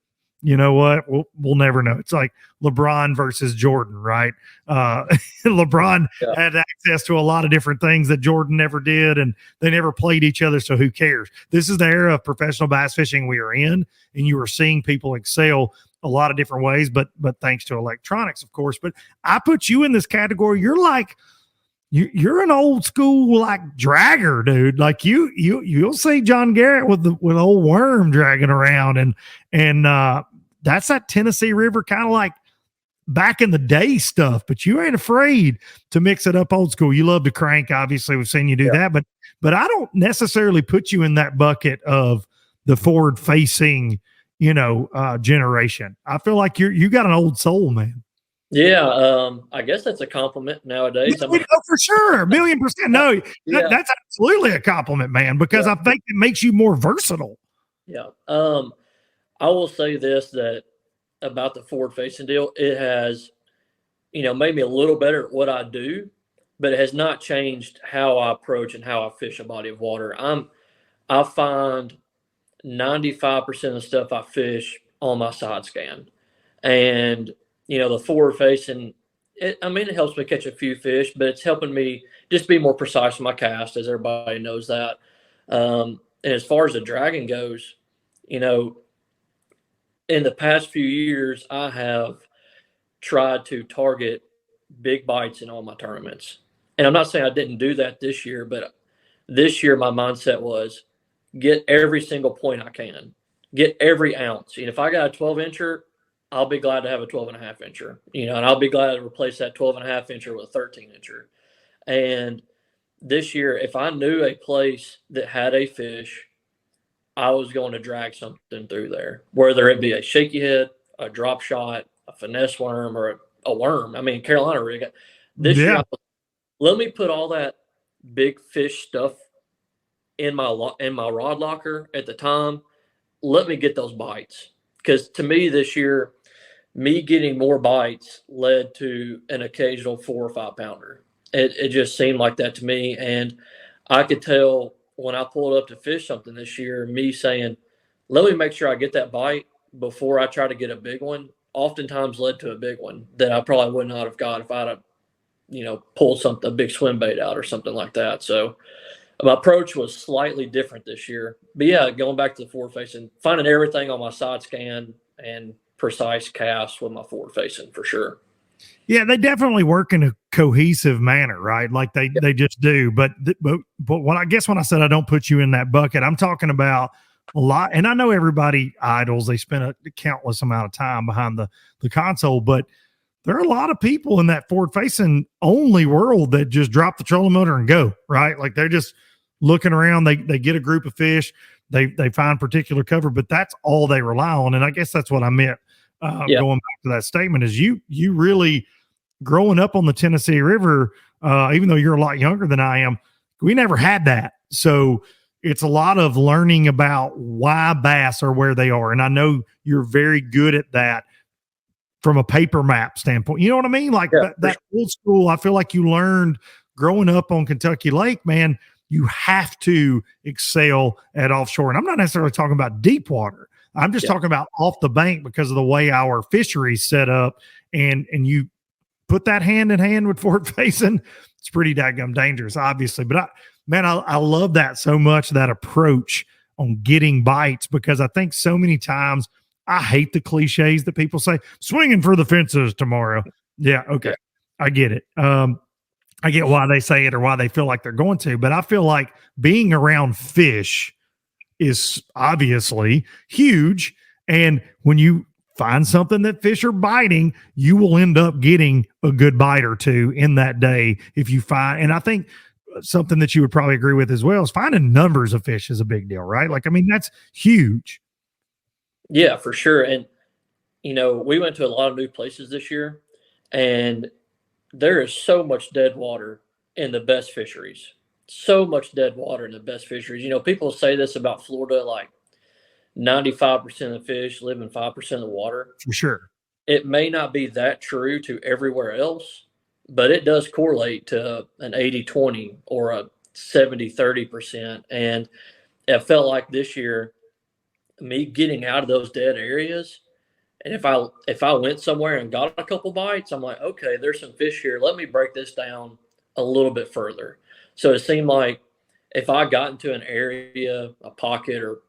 you know what? We'll never know. It's like LeBron versus Jordan, right? LeBron Yeah. had access to a lot of different things that Jordan never did, and they never played each other. So who cares? This is the era of professional bass fishing we are in, and you are seeing people excel a lot of different ways, but thanks to electronics, of course. But I put you in this category. You're like you're an old school like dragger, dude. Like you'll see John Garrett with old worm dragging around, and that's that Tennessee River kind of like back in the day stuff. But you ain't afraid to mix it up old school. You love to crank, obviously. We've seen you do that, but I don't necessarily put you in that bucket of the forward facing, generation. I feel like you got an old soul, man. Yeah, I guess that's a compliment nowadays. Yeah, for sure, 1,000,000%. No, that's absolutely a compliment, man, because I think it makes you more versatile. Yeah. I will say this, that about the forward facing deal, it has, made me a little better at what I do, but it has not changed how I approach and how I fish a body of water. I find 95% of the stuff I fish on my side scan, and the forward facing, it helps me catch a few fish, but it's helping me just be more precise in my cast, as everybody knows that. And as far as the dragging goes, in the past few years, I have tried to target big bites in all my tournaments. And I'm not saying I didn't do that this year, but this year my mindset was get every single point I can, get every ounce. And if I got a 12-incher, I'll be glad to have a 12.5-incher, and I'll be glad to replace that 12.5-incher with a 13-incher. And this year, if I knew a place that had a fish, I was going to drag something through there, whether it be a shaky head, a drop shot, a finesse worm, or a worm. Carolina rig. This year, let me put all that big fish stuff in my rod locker at the time. Let me get those bites, because to me this year, me getting more bites led to an occasional 4 or 5 pounder. It just seemed like that to me. And I could tell when I pulled up to fish something this year, me saying, let me make sure I get that bite before I try to get a big one, oftentimes led to a big one that I probably would not have got if I'd have, pulled a big swim bait out or something like that. So my approach was slightly different this year. But yeah, going back to the forward facing, finding everything on my side scan and precise cast with my forward facing for sure. Yeah, they definitely work in a cohesive manner, right? Like they just do. But what I guess when I said I don't put you in that bucket, I'm talking about a lot. And I know everybody idles; they spend a countless amount of time behind the console. But there are a lot of people in that forward facing only world that just drop the trolling motor and go, right? Like they're just looking around. They get a group of fish. They find particular cover, but that's all they rely on. And I guess that's what I meant. Going back to that statement is you really growing up on the Tennessee River, even though you're a lot younger than I am, we never had that. So it's a lot of learning about why bass are where they are. And I know you're very good at that from a paper map standpoint. You know what I mean? Like that old school, I feel like you learned growing up on Kentucky Lake, man, you have to excel at offshore. And I'm not necessarily talking about deep water. I'm just talking about off the bank because of the way our fisheries set up, and you put that hand in hand with forward facing. It's pretty daggum dangerous, obviously. But I love that so much, that approach on getting bites, because I think so many times I hate the cliches that people say, swinging for the fences tomorrow. Yeah. Okay. I get it. I get why they say it or why they feel like they're going to, but I feel like being around fish is obviously huge. And when you find something that fish are biting, you will end up getting a good bite or two in that day if you find. And I think something that you would probably agree with as well is finding numbers of fish is a big deal, right? Like, that's huge. Yeah, for sure. And, we went to a lot of new places this year, and there is so much dead water in the best fisheries. So much dead water in the best fisheries. People say this about Florida, like 95% of the fish live in 5% of the water. For sure. It may not be that true to everywhere else, but it does correlate to an 80-20 or a 70-30%. And it felt like this year, me getting out of those dead areas And if I went somewhere and got a couple bites, I'm like, okay, there's some fish here. Let me break this down a little bit further. So it seemed like if I got into an area, a pocket, or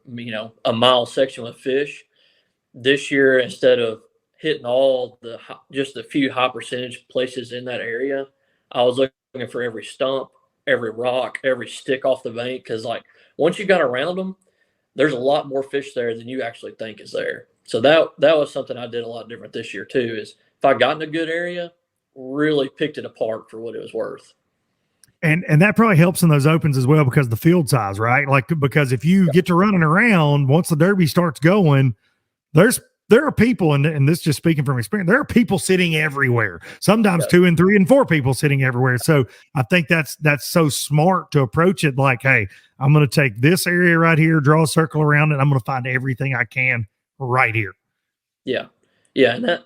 a mile section with fish this year, instead of hitting all just a few high percentage places in that area, I was looking for every stump, every rock, every stick off the bank. Because like once you got around them, there's a lot more fish there than you actually think is there. So that was something I did a lot different this year too. Is if I got in a good area, really picked it apart for what it was worth. And that probably helps in those opens as well because the field size, right? Like because if you get to running around once the derby starts going, there are people, and this just speaking from experience, there are people sitting everywhere. Sometimes 2 and 3 and 4 people sitting everywhere. So I think that's so smart to approach it like, hey, I'm going to take this area right here, draw a circle around it. I'm going to find everything I can right here. Yeah. Yeah. And that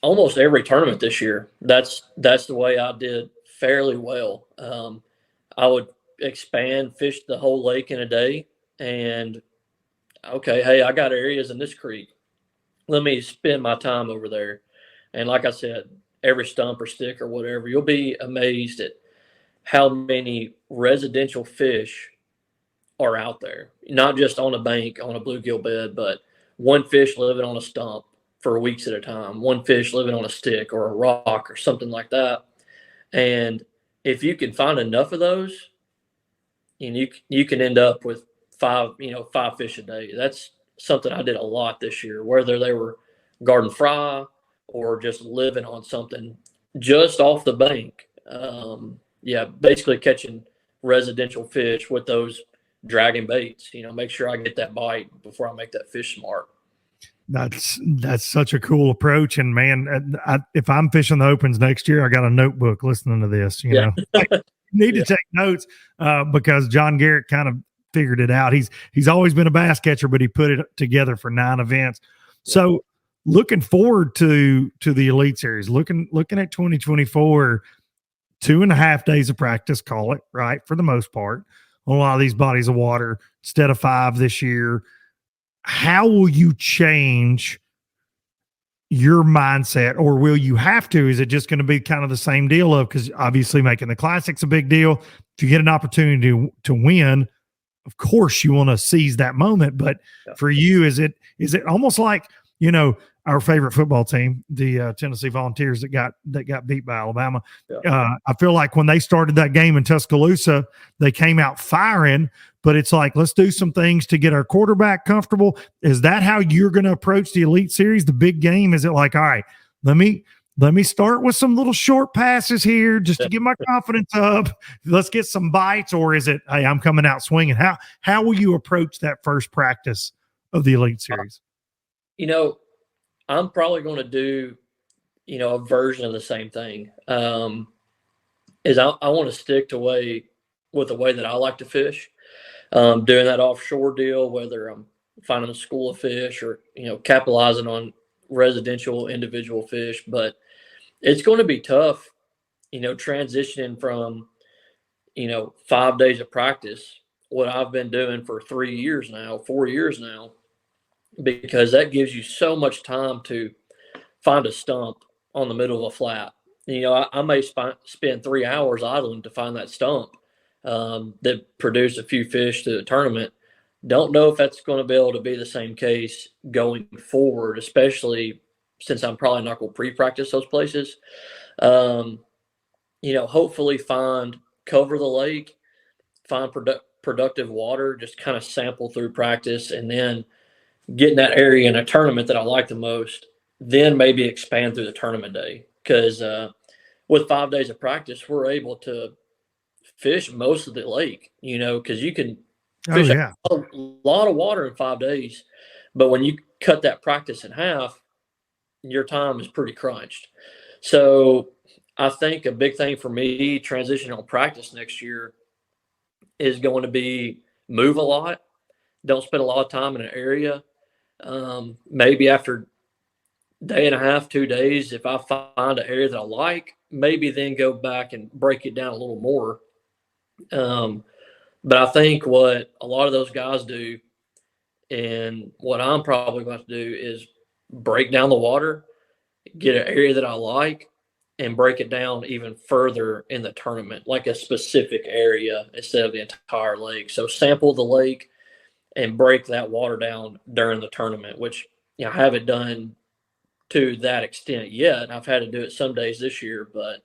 almost every tournament this year, that's the way I did fairly well. I would fish the whole lake in a day, and okay, hey, I got areas in this creek. Let me spend my time over there. And like I said, every stump or stick or whatever, you'll be amazed at how many residential fish are out there. Not just on a bank, on a bluegill bed, but one fish living on a stump for weeks at a time, one fish living on a stick or a rock or something like that. And if you can find enough of those, and you can end up with five fish a day. That's something I did a lot this year, whether they were garden fry or just living on something just off the bank. Basically catching residential fish with those dragging baits. Make sure I get that bite before I make that fish smart. That's such a cool approach. And man, if I'm fishing the opens next year, I got a notebook listening to this, you know, I need to take notes because John Garrett kind of figured it out. He's always been a bass catcher, but he put it together for 9 events. So looking forward to the Elite Series, looking at 2024, 2.5 days of practice, call it, right, for the most part, on a lot of these bodies of water instead of 5 this year. How will you change your mindset, or will you have to? Is it just going to be kind of the same deal of, because obviously making the Classic's a big deal. If you get an opportunity to win, of course you want to seize that moment. But for you, is it almost like, you know, our favorite football team, the Tennessee Volunteers that got beat by Alabama. I feel like when they started that game in Tuscaloosa, they came out firing, but it's like, let's do some things to get our quarterback comfortable. Is that how you're going to approach the Elite Series, the big game? Is it like, all right, let me start with some little short passes here just to get my confidence up. Let's get some bites. Or is it, hey, I'm coming out swinging? How will you approach that first practice of the Elite Series? I'm probably going to do, a version of the same thing. Is I want to stick to with the way that I like to fish. Doing that offshore deal, whether I'm finding a school of fish or, capitalizing on residential individual fish. But it's going to be tough, transitioning from, 5 days of practice, what I've been doing for 4 years now, because that gives you so much time to find a stump on the middle of a flat. I may spend 3 hours idling to find that stump that produced a few fish to the tournament. Don't know if that's going to be able to be the same case going forward, especially since I'm probably not going to pre-practice those places. Hopefully cover the lake, find productive water, just kind of sample through practice, and then get in that area in a tournament that I like the most, then maybe expand through the tournament day. Because with 5 days of practice, we're able to fish most of the lake, because you can fish a lot of water in 5 days. But when you cut that practice in half, your time is pretty crunched. So I think a big thing for me transitioning on practice next year is going to be move a lot. Don't spend a lot of time in an area. Maybe after day and a half, 2 days, if I find an area that I like, maybe then go back and break it down a little more. But I think what a lot of those guys do, and what I'm probably going to do, is break down the water, get an area that I like, and break it down even further in the tournament, like a specific area instead of the entire lake. So sample the lake and break that water down during the tournament, which I haven't done to that extent yet. I've had to do it some days this year, but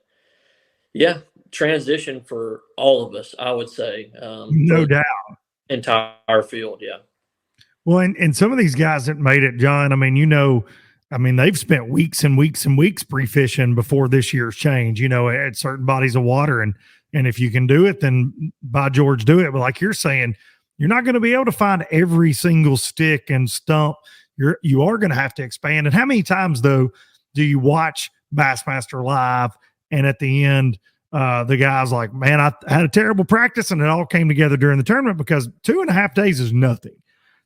yeah, transition for all of us, I would say. No doubt. Entire field, yeah. Well, and some of these guys that made it, John, they've spent weeks and weeks and weeks pre-fishing before this year's change, at certain bodies of water. And if you can do it, then by George, do it. But like you're saying, you're not going to be able to find every single stick and stump. You are going to have to expand. And how many times, though, do you watch Bassmaster Live and at the end, the guy's like, man, I had a terrible practice and it all came together during the tournament, because 2.5 days is nothing.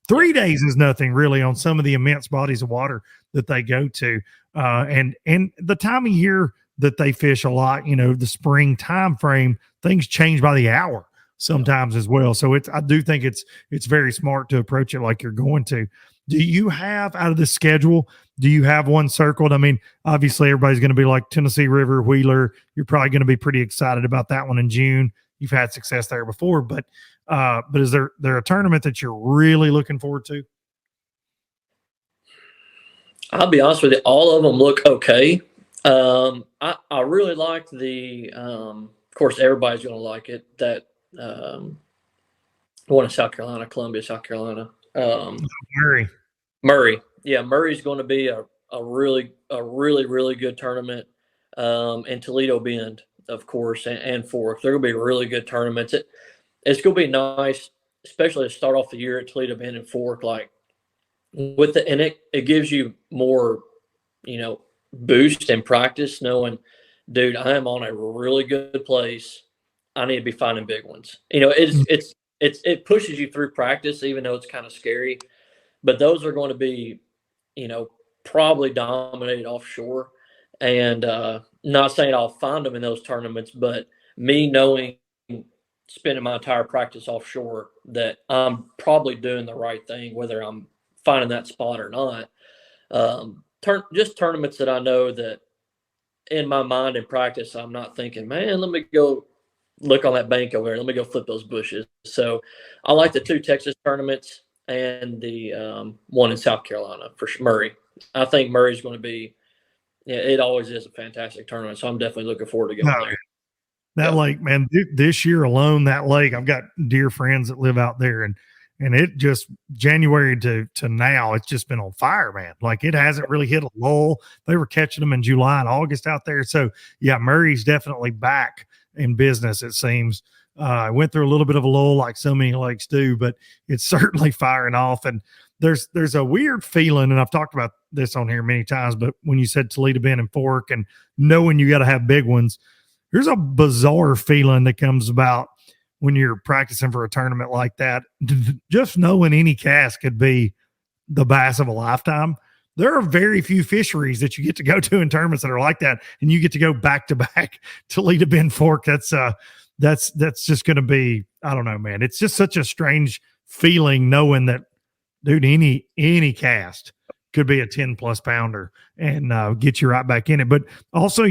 3 days is nothing really on some of the immense bodies of water that they go to. And the time of year that they fish a lot, the spring time frame, things change by the hour sometimes as well. So I do think it's very smart to approach it like you're going to. Do you have, out of the schedule, do you have one circled? I mean, obviously everybody's going to be like Tennessee River, Wheeler. You're probably going to be pretty excited about that one in June. You've had success there before, but is there a tournament that you're really looking forward to? I'll be honest with you, all of them look okay. I really like the, of course, everybody's going to like it, that one in South Carolina, Columbia, South Carolina. Murray. Yeah, Murray's going to be a really good tournament. And Toledo Bend, of course, and Fork. They're going to be really good tournaments. It's going to be nice, especially to start off the year at Toledo Bend and Fork, and it gives you more, boost and practice, knowing, dude, I am on a really good place. I need to be finding big ones. It pushes you through practice, even though it's kind of scary. But those are going to be, probably dominated offshore. And not saying I'll find them in those tournaments, but me knowing, spending my entire practice offshore, that I'm probably doing the right thing, whether I'm finding that spot or not. Just tournaments that I know that in my mind in practice, I'm not thinking, man, let me go look on that bank over there. Let me go flip those bushes. So I like the 2 Texas tournaments and the one in South Carolina for Murray. I think Murray's going to be, it always is a fantastic tournament. So I'm definitely looking forward to going there. That lake, man, this year alone, that lake, I've got dear friends that live out there, and it just, January to now, it's just been on fire, man. Like, it hasn't really hit a lull. They were catching them in July and August out there. So yeah, Murray's definitely back in business, it seems. I went through a little bit of a lull like so many lakes do, but it's certainly firing off. And there's a weird feeling, and I've talked about this on here many times, but when you said Toledo Bend and Fork and knowing you got to have big ones, there's a bizarre feeling that comes about when you're practicing for a tournament like that. Just knowing any cast could be the bass of a lifetime. There are very few fisheries that you get to go to in tournaments that are like that, and you get to go back to back. Toledo Bend, Fork, that's just going to be, I don't know, man. It's just such a strange feeling knowing that, dude, any cast could be a 10+ pounder and get you right back in it. But also,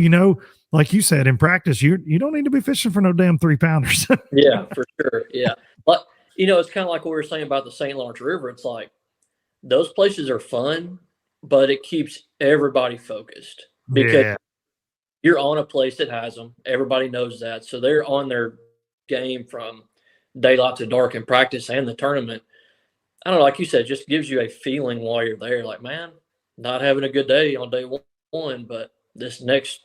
like you said, in practice, you don't need to be fishing for no damn 3-pounders. Yeah, for sure. Yeah. But, it's kind of like what we were saying about the St. Lawrence River. It's like, those places are fun, but it keeps everybody focused because you're on a place that has them. Everybody knows that. So they're on their game from daylight to dark in practice and the tournament. I don't know, like you said, just gives you a feeling while you're there, like, man, not having a good day on day one, but this next,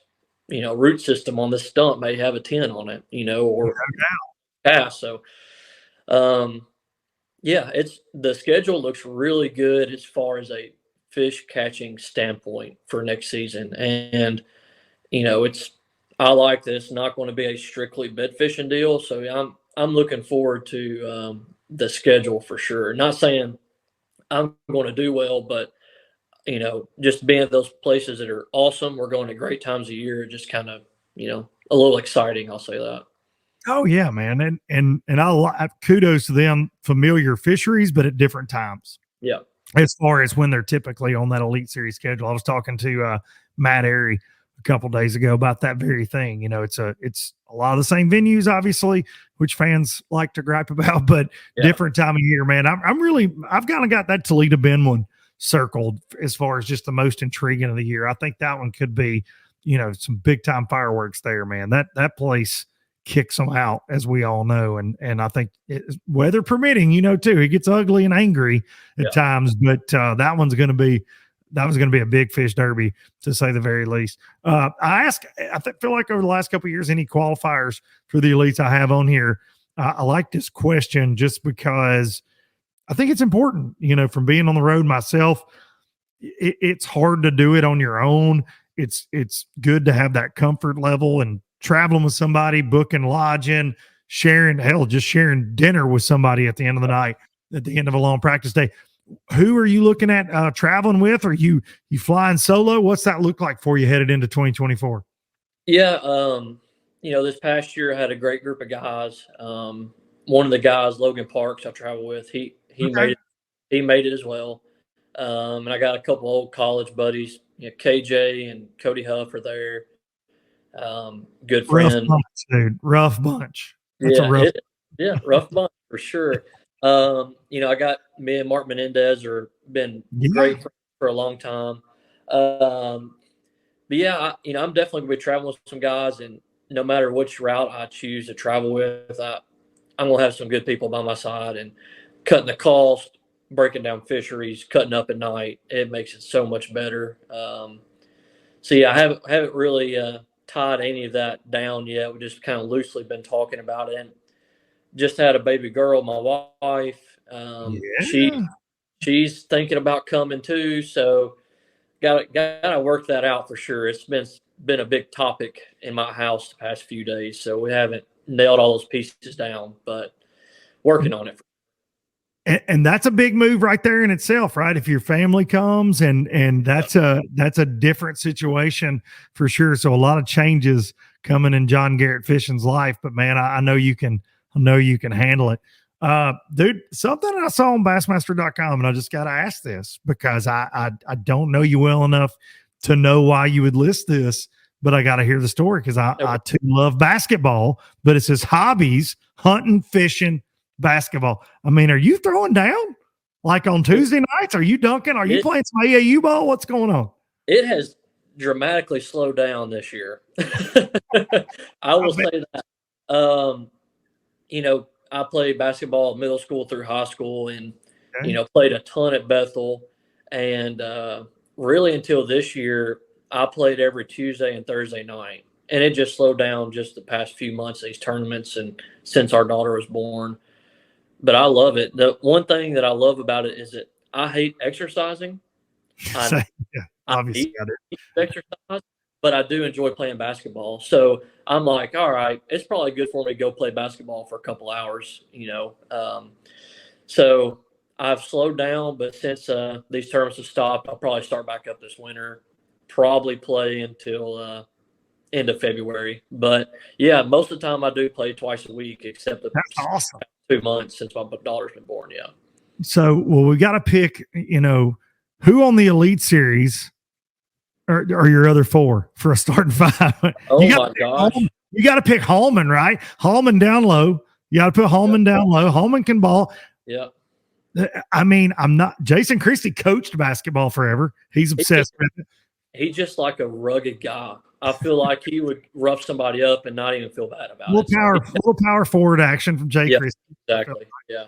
root system on this stump may have a 10 on it, or pass. So, it's the schedule looks really good as far as a fish catching standpoint for next season. And, I like this, not going to be a strictly bed fishing deal. So I'm looking forward to the schedule for sure. Not saying I'm going to do well, but just being at those places that are awesome, we're going to great times of year, just kind of, a little exciting. I'll say that. Oh yeah, man. And I kudos to them, familiar fisheries, but at different times. Yeah. as far as when they're typically on that Elite Series schedule. I was talking to Matt Airy a couple days ago about that very thing. It's a lot of the same venues, obviously, which fans like to gripe about, but different time of year, man. I've kind of got that Toledo Bend one circled as far as just the most intriguing of the year. I think that one could be, some big time fireworks there, man. That place kicks them out, as we all know, and I think weather permitting, too, it gets ugly and angry at times, but that was going to be a big fish derby, to say the very least. I feel like over the last couple of years, any qualifiers for the elites I have on here, I like this question just because I think it's important. From being on the road myself, it's hard to do it on your own. It's good to have that comfort level, and traveling with somebody, booking lodging, just sharing dinner with somebody at the end of the night, at the end of a long practice day. Who are you looking at traveling with? Are you flying solo? What's that look like for you headed into 2024? Yeah. This past year I had a great group of guys. One of the guys, Logan Parks, I travel with, he made it as well. And I got a couple old college buddies, KJ and Cody Huff are there. Good friend. Rough bunch, dude. Rough bunch. That's rough bunch for sure. I got me and Mark Menendez been great for a long time. I'm definitely gonna be traveling with some guys, and no matter which route I choose to travel with, I'm gonna have some good people by my side, and cutting the cost, breaking down fisheries, cutting up at night, it makes it so much better. I haven't really tied any of that down yet. We just kind of loosely been talking about it, and just had a baby girl, my wife. She's thinking about coming too, so gotta work that out for sure. It's been a big topic in my house the past few days, so we haven't nailed all those pieces down, but working on it. And that's a big move right there in itself, right? If your family comes, and that's a different situation for sure. So a lot of changes coming in John Garrett Fishing's life, but man, I know you can handle it. Dude, something I saw on bassmaster.com, and I just got to ask this because I don't know you well enough to know why you would list this, but I got to hear the story because I too love basketball, but it says hobbies, hunting, fishing, basketball. I mean, are you throwing down like on Tuesday nights? Are you dunking? Are you playing some AAU ball? What's going on? It has dramatically slowed down this year. I will say that. I played basketball middle school through high school, and played a ton at Bethel, and really until this year I played every Tuesday and Thursday night, and it just slowed down just the past few months, these tournaments, and since our daughter was born. But I love it. The one thing that I love about it is that I hate exercising. Obviously, I hate exercise, but I do enjoy playing basketball. So I'm like, all right, it's probably good for me to go play basketball for a couple hours, So I've slowed down, but since these tournaments have stopped, I'll probably start back up this winter, probably play until end of February. But yeah, most of the time I do play twice a week, except the That's awesome. 2 months since my daughter's been born. Yeah. So, we got to pick, who on the Elite Series are your other four for a starting five. Oh my gosh. You got to pick Hallman, right? Hallman down low. You got to put Hallman down low. Hallman can ball. Yeah. I mean, Jason Christie coached basketball forever. He's obsessed with it. He's just like a rugged guy. I feel like he would rough somebody up and not even feel bad about it. Little power forward action from Jay Christie. Exactly. Yeah.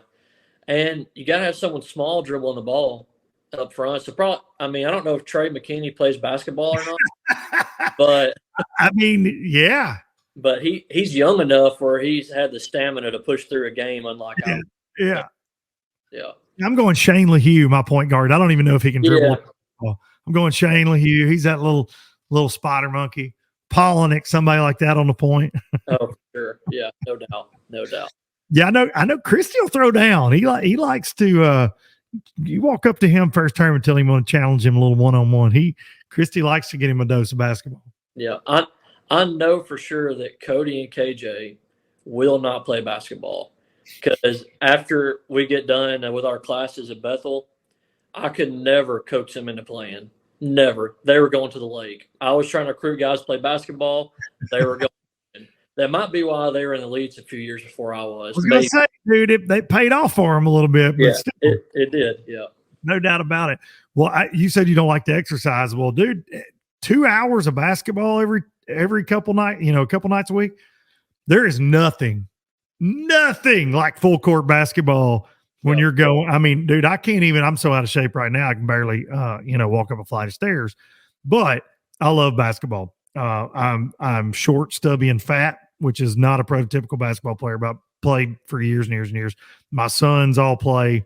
And you got to have someone small dribbling the ball up front. So I don't know if Trey McKinney plays basketball or not, but I mean, yeah. But he's young enough where he's had the stamina to push through a game, unlike yeah. Yeah. I'm going Shane LaHue, my point guard. I don't even know if he can dribble. Yeah. I'm going Shane LaHue. He's that little spider monkey. Polinick, somebody like that on the point. Oh, sure. Yeah, no doubt. Yeah, I know Christie will throw down. He likes to you walk up to him first term and tell him you want to challenge him a little one-on-one. Christie likes to get him a dose of basketball. Yeah, I know for sure that Cody and KJ will not play basketball because after we get done with our classes at Bethel, I could never coax them into playing. Never. They were going to the lake. I was trying to recruit guys to play basketball. They were going. That might be why they were in the leads a few years before I was. I was going to say, dude, they paid off for them a little bit, but Yeah, still, it did. Yeah. no doubt about it. Well, you said you don't like to exercise. Well, dude, 2 hours of basketball every couple nights, a couple nights a week. There is nothing like full court basketball when you're going. I mean, dude, I can't even. I'm so out of shape right now. I can barely, walk up a flight of stairs. But I love basketball. I'm short, stubby, and fat, which is not a prototypical basketball player, but I played for years and years and years. My sons all play.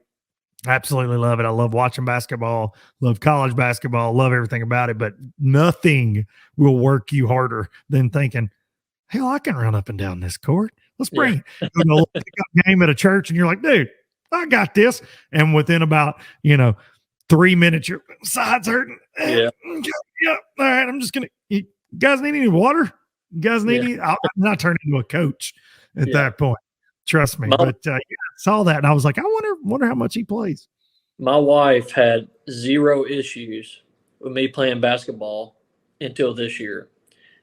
Absolutely love it. I love watching basketball, love college basketball, love everything about it, but nothing will work you harder than thinking, hell, I can run up and down this court. Let's bring it. You know, pick up game at a church and you're like, dude, I got this. And within about, 3 minutes, your sides hurting. Yeah. All right. I'm just going to, you guys need any water? You guys need any? I'm not turning into a coach at that point. Trust me. But I saw that and I was like, I wonder how much he plays. My wife had zero issues with me playing basketball until this year.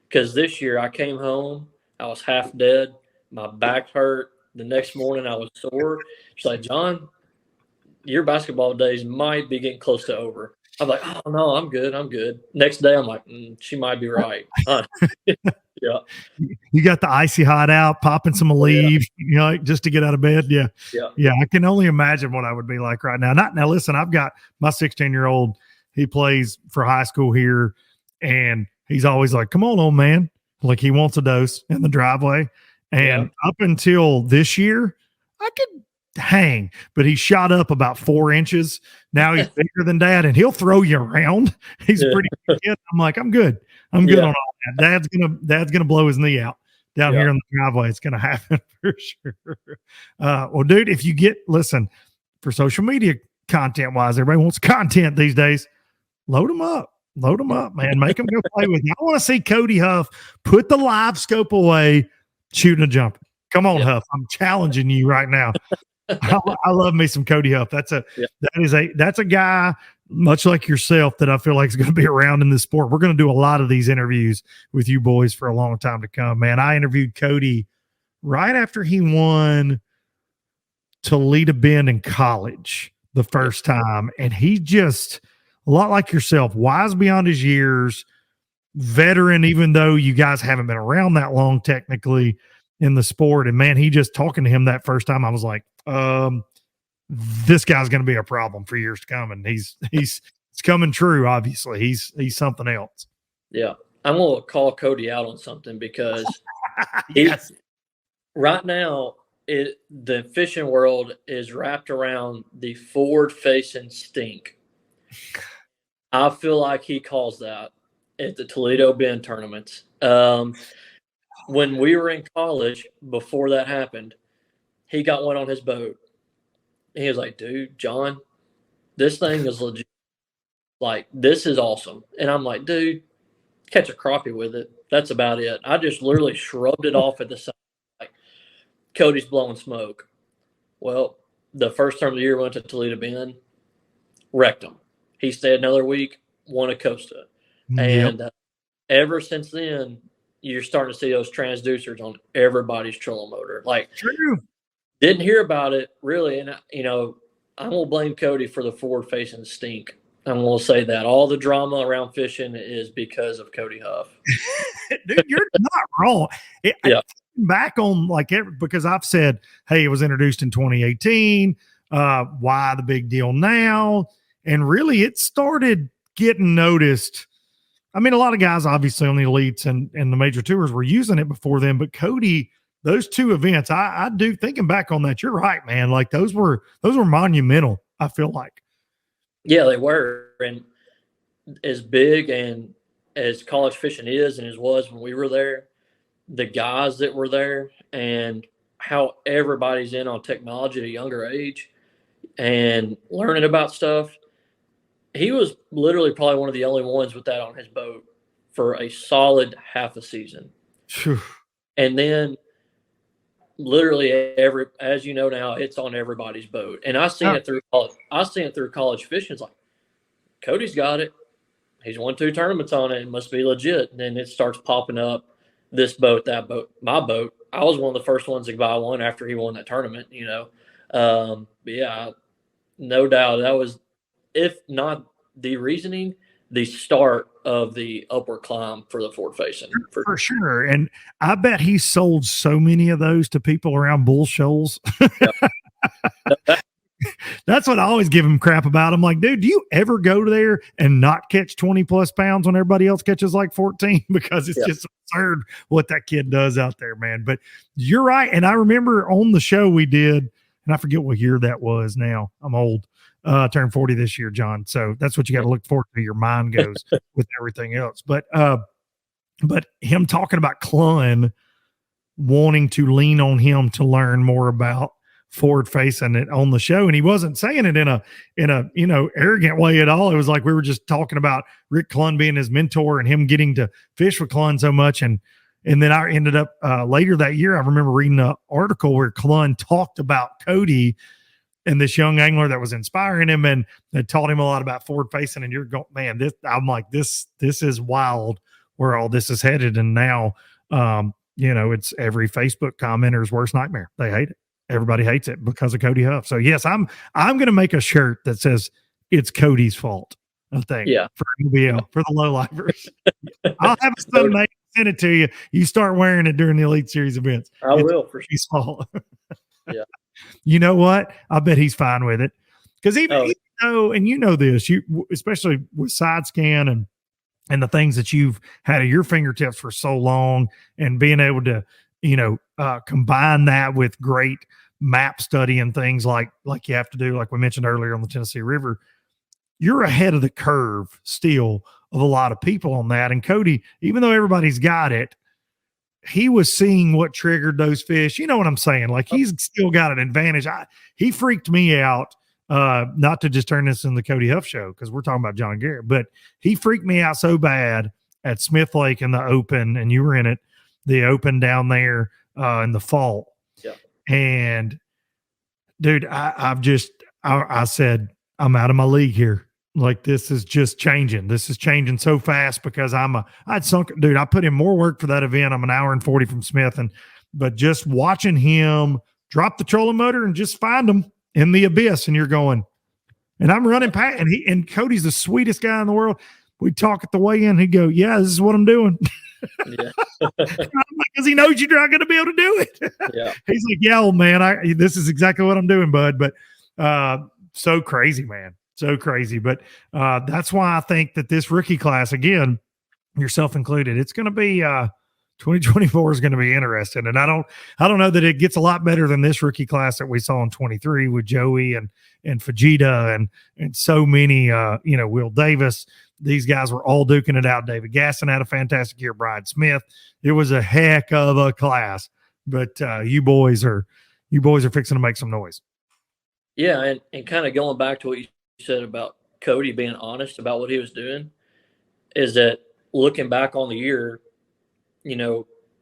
Because this year I came home, I was half dead, my back hurt. The next morning I was sore. She's like, John, your basketball days might be getting close to over. I'm like, oh no, I'm good. Next day I'm like, she might be right. Yeah. You got the icy hot out, popping some leaves, just to get out of bed. Yeah. I can only imagine what I would be like right now. Now listen, I've got my 16-year-old, he plays for high school here, and he's always like, come on, old man. Like he wants a dose in the driveway. And up until this year, I could hang, but he shot up about 4 inches. Now he's bigger than dad, and he'll throw you around. He's pretty good. I'm like, I'm good. I'm good on all that. Dad's gonna blow his knee out down here in the driveway. It's gonna happen for sure. Well, dude, if you listen, for social media content wise, everybody wants content these days. Load them up, man. Make them go play with you. I want to see Cody Huff put the live scope away, shooting a jumper. Come on, Huff. I'm challenging you right now. I love me some Cody Huff. That's a guy much like yourself that I feel like is going to be around in this sport. We're going to do a lot of these interviews with you boys for a long time to come, man. I interviewed Cody right after he won Toledo Bend in college the first time, and he just a lot like yourself, wise beyond his years, veteran, even though you guys haven't been around that long technically in the sport. And man, he just talking to him that first time, I was like, this guy's going to be a problem for years to come. And he's it's coming true. Obviously he's something else. Yeah. I'm going to call Cody out on something because right now the fishing world is wrapped around the forward facing stink. I feel like he calls that at the Toledo Bend tournaments. When we were in college, before that happened, he got one on his boat. And he was like, dude, John, this thing is legit. Like, this is awesome. And I'm like, dude, catch a crappie with it. That's about it. I just literally shrugged it off at the side. Like, Cody's blowing smoke. Well, the first term of the year went to Toledo Bend, wrecked him. He stayed another week, won a Costa. And ever since then, you're starting to see those transducers on everybody's trolling motor. Like, didn't hear about it really. And, I'm going to blame Cody for the forward facing stink. I'm going to say that all the drama around fishing is because of Cody Huff. Dude, you're not wrong. Back on because I've said, hey, it was introduced in 2018. Why the big deal now? And really it started getting noticed. I mean, a lot of guys obviously on the elites and the major tours were using it before then, but Cody, those two events, I do thinking back on that. You're right, man. Like those were monumental. I feel like. Yeah, they were. And as big and as college fishing is and as was when we were there, the guys that were there and how everybody's in on technology at a younger age and learning about stuff. He was literally probably one of the only ones with that on his boat for a solid half a season. Phew. And then literally as you know now, it's on everybody's boat. And I seen it through college fishing. It's like, Cody's got it. He's won 2 tournaments on it. It must be legit. And then it starts popping up, this boat, that boat, my boat. I was one of the first ones to buy one after he won that tournament, But yeah, no doubt that was, if not the reasoning, the start of the upward climb for the forward facing. For sure. And I bet he sold so many of those to people around Bull Shoals. That's what I always give him crap about. I'm like, dude, do you ever go there and not catch 20 plus pounds when everybody else catches like 14? Because it's just absurd what that kid does out there, man. But you're right. And I remember on the show we did, and I forget what year that was now. I'm old. Turned 40 this year, John. So that's what you got to look forward to. Your mind goes with everything else. But him talking about Clun wanting to lean on him to learn more about forward facing it on the show, and he wasn't saying it in a arrogant way at all. It was like we were just talking about Rick Clun being his mentor and him getting to fish with Clun so much. And then I ended up later that year, I remember reading an article where Clun talked about Cody and this young angler that was inspiring him and that taught him a lot about forward facing. And you're going, man, I'm like, this is wild where all this is headed. And now, it's every Facebook commenter's worst nightmare. They hate it. Everybody hates it because of Cody Huff. So yes, I'm going to make a shirt that says it's Cody's fault. I think for UBL, for the low lifers. I'll have a Sunday send it to you. You start wearing it during the Elite Series events. I will for sure. Fault. Yeah. You know what? I bet he's fine with it. Because even though, and you know this, you especially with side scan and the things that you've had at your fingertips for so long, and being able to, combine that with great map study and things like you have to do, like we mentioned earlier on the Tennessee River, you're ahead of the curve still of a lot of people on that. And Cody, even though everybody's got it, he was seeing what triggered those fish. You know what I'm saying? Like he's still got an advantage. He freaked me out, not to just turn this into the Cody Huff show because we're talking about John Garrett, but he freaked me out so bad at Smith Lake in the Open, and you were in it, the Open down there in the fall. Yeah. And dude, I said, I'm out of my league here. Like this is just changing. This is changing so fast because I put in more work for that event. I'm an hour and 40 from Smith. But just watching him drop the trolling motor and just find him in the abyss, and you're going, and I'm running past, and Cody's the sweetest guy in the world. We talk at the weigh-in. He'd go, yeah, this is what I'm doing. Yeah. Because he knows you're not going to be able to do it. Yeah. He's like, yeah, old man, this is exactly what I'm doing, bud. But so crazy, man. So crazy. But that's why I think that this rookie class, again, yourself included, it's going to be 2024 is going to be interesting. And I don't know that it gets a lot better than this rookie class that we saw in 23 with Joey and Fajita and so many, Will Davis. These guys were all duking it out. David Gaston had a fantastic year. Brian Smith. It was a heck of a class. But you boys are fixing to make some noise. Yeah, and kind of going back to what you said about Cody being honest about what he was doing, is that looking back on the year,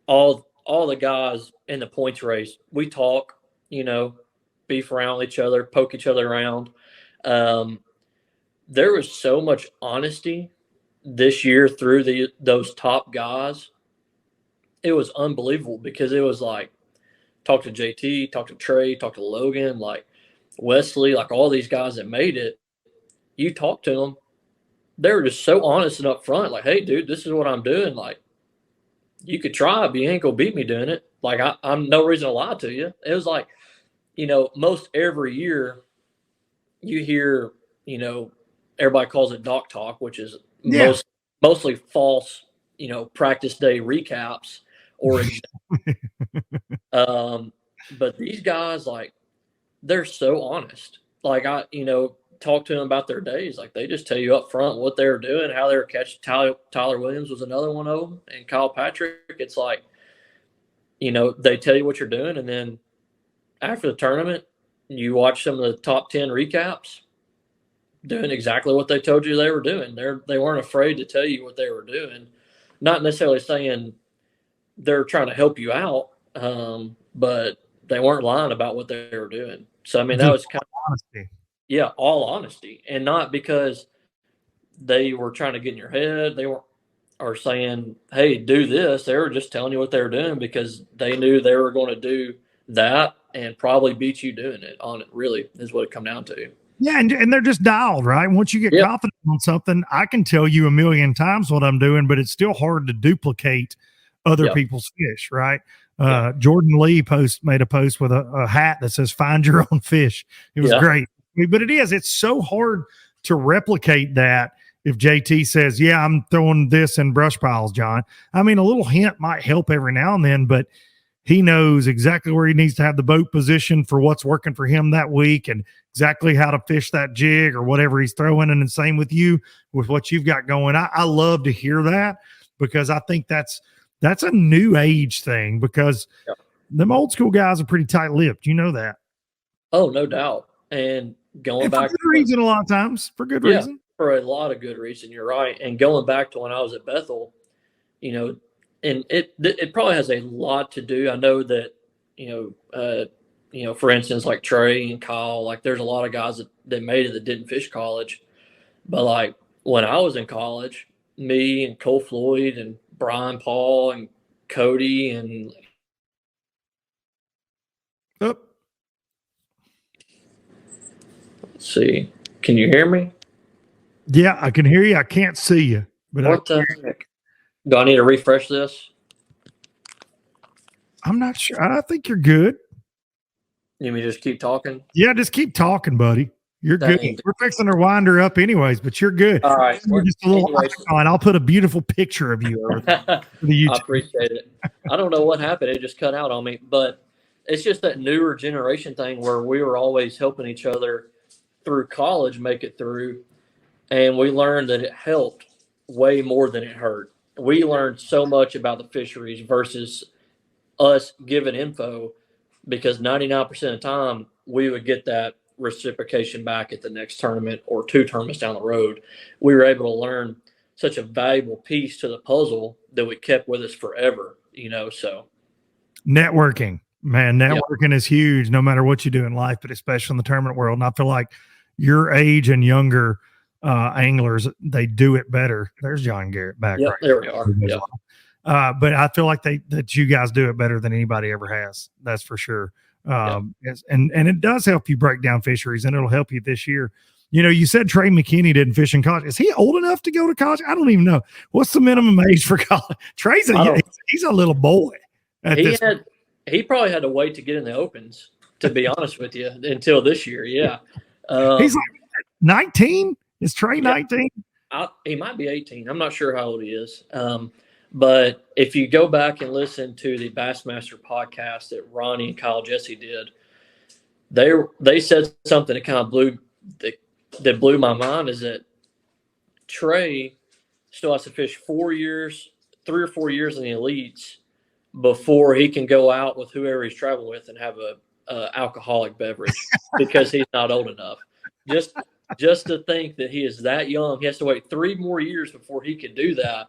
all the guys in the points race, we talk, beef around each other, poke each other around. There was so much honesty this year through those top guys. It was unbelievable because it was like, talk to JT, talk to Trey, talk to Logan, like Wesley, like all these guys that made it. You talk to them, they were just so honest and upfront. Like, hey, dude, this is what I'm doing. Like, you could try, but you ain't gonna beat me doing it. Like, I'm no reason to lie to you. It was like, most every year you hear, everybody calls it doc talk, which is mostly false, practice day recaps or but these guys, like, they're so honest. Like, I talk to them about their days. Like, they just tell you up front what they were doing, how they were catching. Tyler Williams was another one of them, and Kyle Patrick. It's like, they tell you what you're doing, and then after the tournament, you watch some of the top 10 recaps doing exactly what they told you they were doing. They weren't afraid to tell you what they were doing. Not necessarily saying they're trying to help you out, but they weren't lying about what they were doing. So I mean, that was kind of honesty. Yeah, all honesty, and not because they were trying to get in your head. They weren't or saying, "Hey, do this." They were just telling you what they were doing because they knew they were going to do that and probably beat you doing it on it. Really, is what it come down to. Yeah, and they're just dialed, right? Once you get Yep. confident on something, I can tell you a million times what I'm doing, but it's still hard to duplicate other Yep. people's fish, right? Yep. Jordan Lee made a post with a hat that says "Find your own fish." It was Yeah. great, but it's so hard to replicate that. If JT says, "Yeah, I'm throwing this in brush piles, John," I mean, a little hint might help every now and then, but he knows exactly where he needs to have the boat position for what's working for him that week and exactly how to fish that jig or whatever he's throwing. And the same with you with what you've got going. I love to hear that because I think that's a new age thing because them old school guys are pretty tight-lipped. You know that. Oh, no doubt. And going back for good reason, a lot of times for good reason. For a lot of good reason. You're right. And going back to when I was at Bethel, and it probably has a lot to do. I know that, for instance, like Trey and Kyle, like there's a lot of guys that made it that didn't fish college. But like when I was in college, me and Cole Floyd and Brian Paul and Cody and let's see. Can you hear me? Yeah, I can hear you. I can't see you. But what the heck? Do I need to refresh this? I'm not sure. I think you're good. You mean just keep talking? Yeah, just keep talking, buddy. You're good. We're fixing to wind her up anyways, but you're good. All right. You're just a little icon. I'll put a beautiful picture of you over there for the YouTube. I appreciate it. I don't know what happened. It just cut out on me. But it's just that newer generation thing where we were always helping each other through college make it through. And we learned that it helped way more than it hurt. We learned so much about the fisheries versus us giving info because 99% of the time we would get that reciprocation back at the next tournament or 2 tournaments down the road. We were able to learn such a valuable piece to the puzzle that we kept with us forever, so. Networking, man, networking is huge no matter what you do in life, but especially in the tournament world. And I feel like your age and younger anglers, they do it better. There's John Garrett back. Yeah, right there we are. Yeah. But I feel like that you guys do it better than anybody ever has. That's for sure. And it does help you break down fisheries, and it'll help you this year. You said Trey McKinney didn't fish in college. Is he old enough to go to college? I don't even know. What's the minimum age for college? Trey's he's a little boy. He probably had to wait to get in the opens, to be honest with you, until this year. Yeah. He's like 19. Is Trey 19? He might be 18. I'm not sure how old he is. But if you go back and listen to the Bassmaster podcast that Ronnie and Kyle Jesse did, they said something that kind of blew my mind, is that Trey still has to fish 3 or 4 years in the elites before he can go out with whoever he's traveling with and have a alcoholic beverage because he's not old enough. Just to think that he is that young, he has to wait 3 more years before he can do that.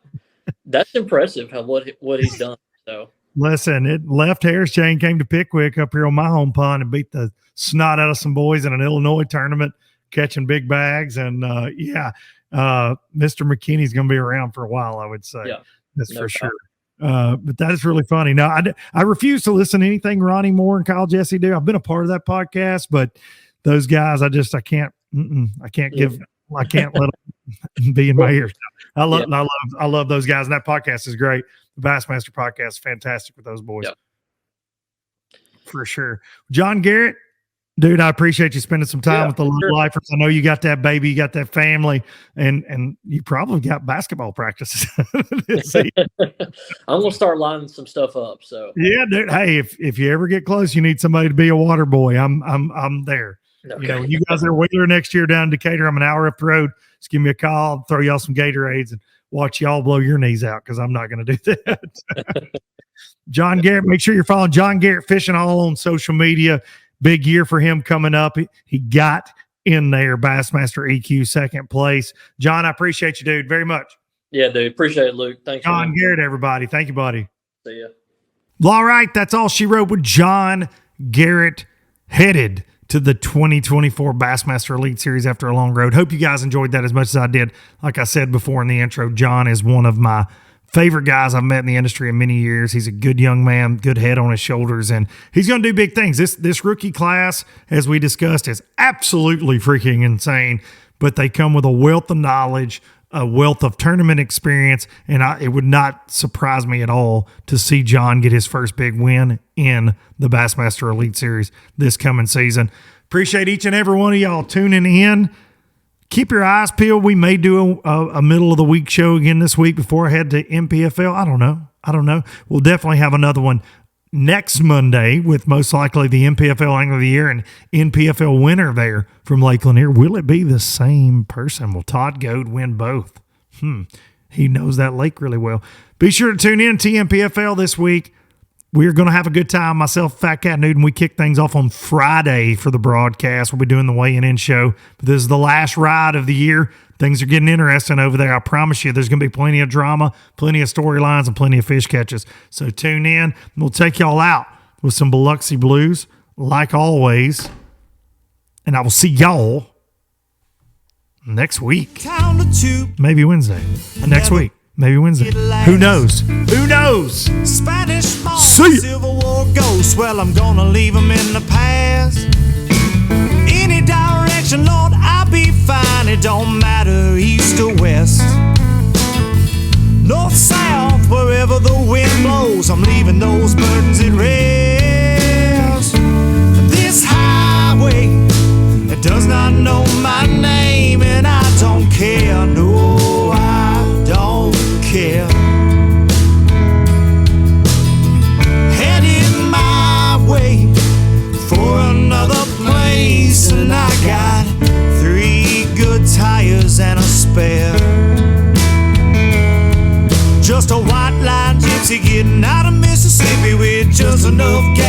That's impressive what he's done. So listen, left Harris Chain came to Pickwick up here on my home pond and beat the snot out of some boys in an Illinois tournament, catching big bags. And Mr. McKinney's going to be around for a while, I would say. Yeah, that's for sure. But that is really funny. Now, I refuse to listen to anything Ronnie Moore and Kyle Jesse do. I've been a part of that podcast, but those guys, I can't let them be in my ears. I love those guys, and that podcast is great. The Bassmaster podcast is fantastic with those boys. Yep. For sure. John Garrett, dude, I appreciate you spending some time with the little lifers. I know you got that baby, you got that family, and you probably got basketball practices this season. I'm gonna start lining some stuff up. So yeah, dude. Hey, if you ever get close, you need somebody to be a water boy. I'm there. Okay. When you guys are Wheeler next year down in Decatur, I'm an hour up the road. Just give me a call, I'll throw y'all some Gatorades and watch y'all blow your knees out because I'm not going to do that. John Garrett, make sure you're following John Garrett Fishing all on social media. Big year for him coming up. He got in there, Bassmaster EQ, second place. John, I appreciate you, dude, very much. Yeah, dude. Appreciate it, Luke. Thanks. John Garrett, everybody. Thank you, buddy. See ya. Well, all right. That's all she wrote with John Garrett headed to the 2024 Bassmaster Elite Series after a long road. Hope you guys enjoyed that as much as I did. Like I said before in the intro, John is one of my favorite guys I've met in the industry in many years. He's a good young man, good head on his shoulders, and he's going to do big things. This rookie class, as we discussed, is absolutely freaking insane, but they come with a wealth of knowledge, a wealth of tournament experience, and it would not surprise me at all to see John get his first big win in the Bassmaster Elite Series this coming season. Appreciate each and every one of y'all tuning in. Keep your eyes peeled. We may do a middle of the week show again this week before I head to MPFL. I don't know. We'll definitely have another one next Monday with most likely the MPFL Angler of the Year and NPFL winner there from Lake Lanier. Will it be the same person? Will Todd Goad win both? He knows that lake really well. Be sure to tune in to MPFL this week. We're going to have a good time. Myself, Fat Cat Newton, we kick things off on Friday for the broadcast. We'll be doing the weigh-in show. But this is the last ride of the year. Things are getting interesting over there. I promise you there's going to be plenty of drama, plenty of storylines, and plenty of fish catches. So tune in. We'll take y'all out with some Biloxi Blues, like always. And I will see y'all next week. Maybe Wednesday. Next week. Maybe Wednesday. Who knows? Who knows? Spanish moss, See ya. Civil War ghosts. Well, I'm gonna leave them in the past. Any direction, Lord, I'll be fine. It don't matter east or west. North, south, wherever the wind blows, I'm leaving those burdens at rest. This highway, it does not know my name, and I don't care. No, I don't care. Heading my way for another place, and I got 3 good tires and a spare. Just a white line gypsy getting out of Mississippi with just enough gas.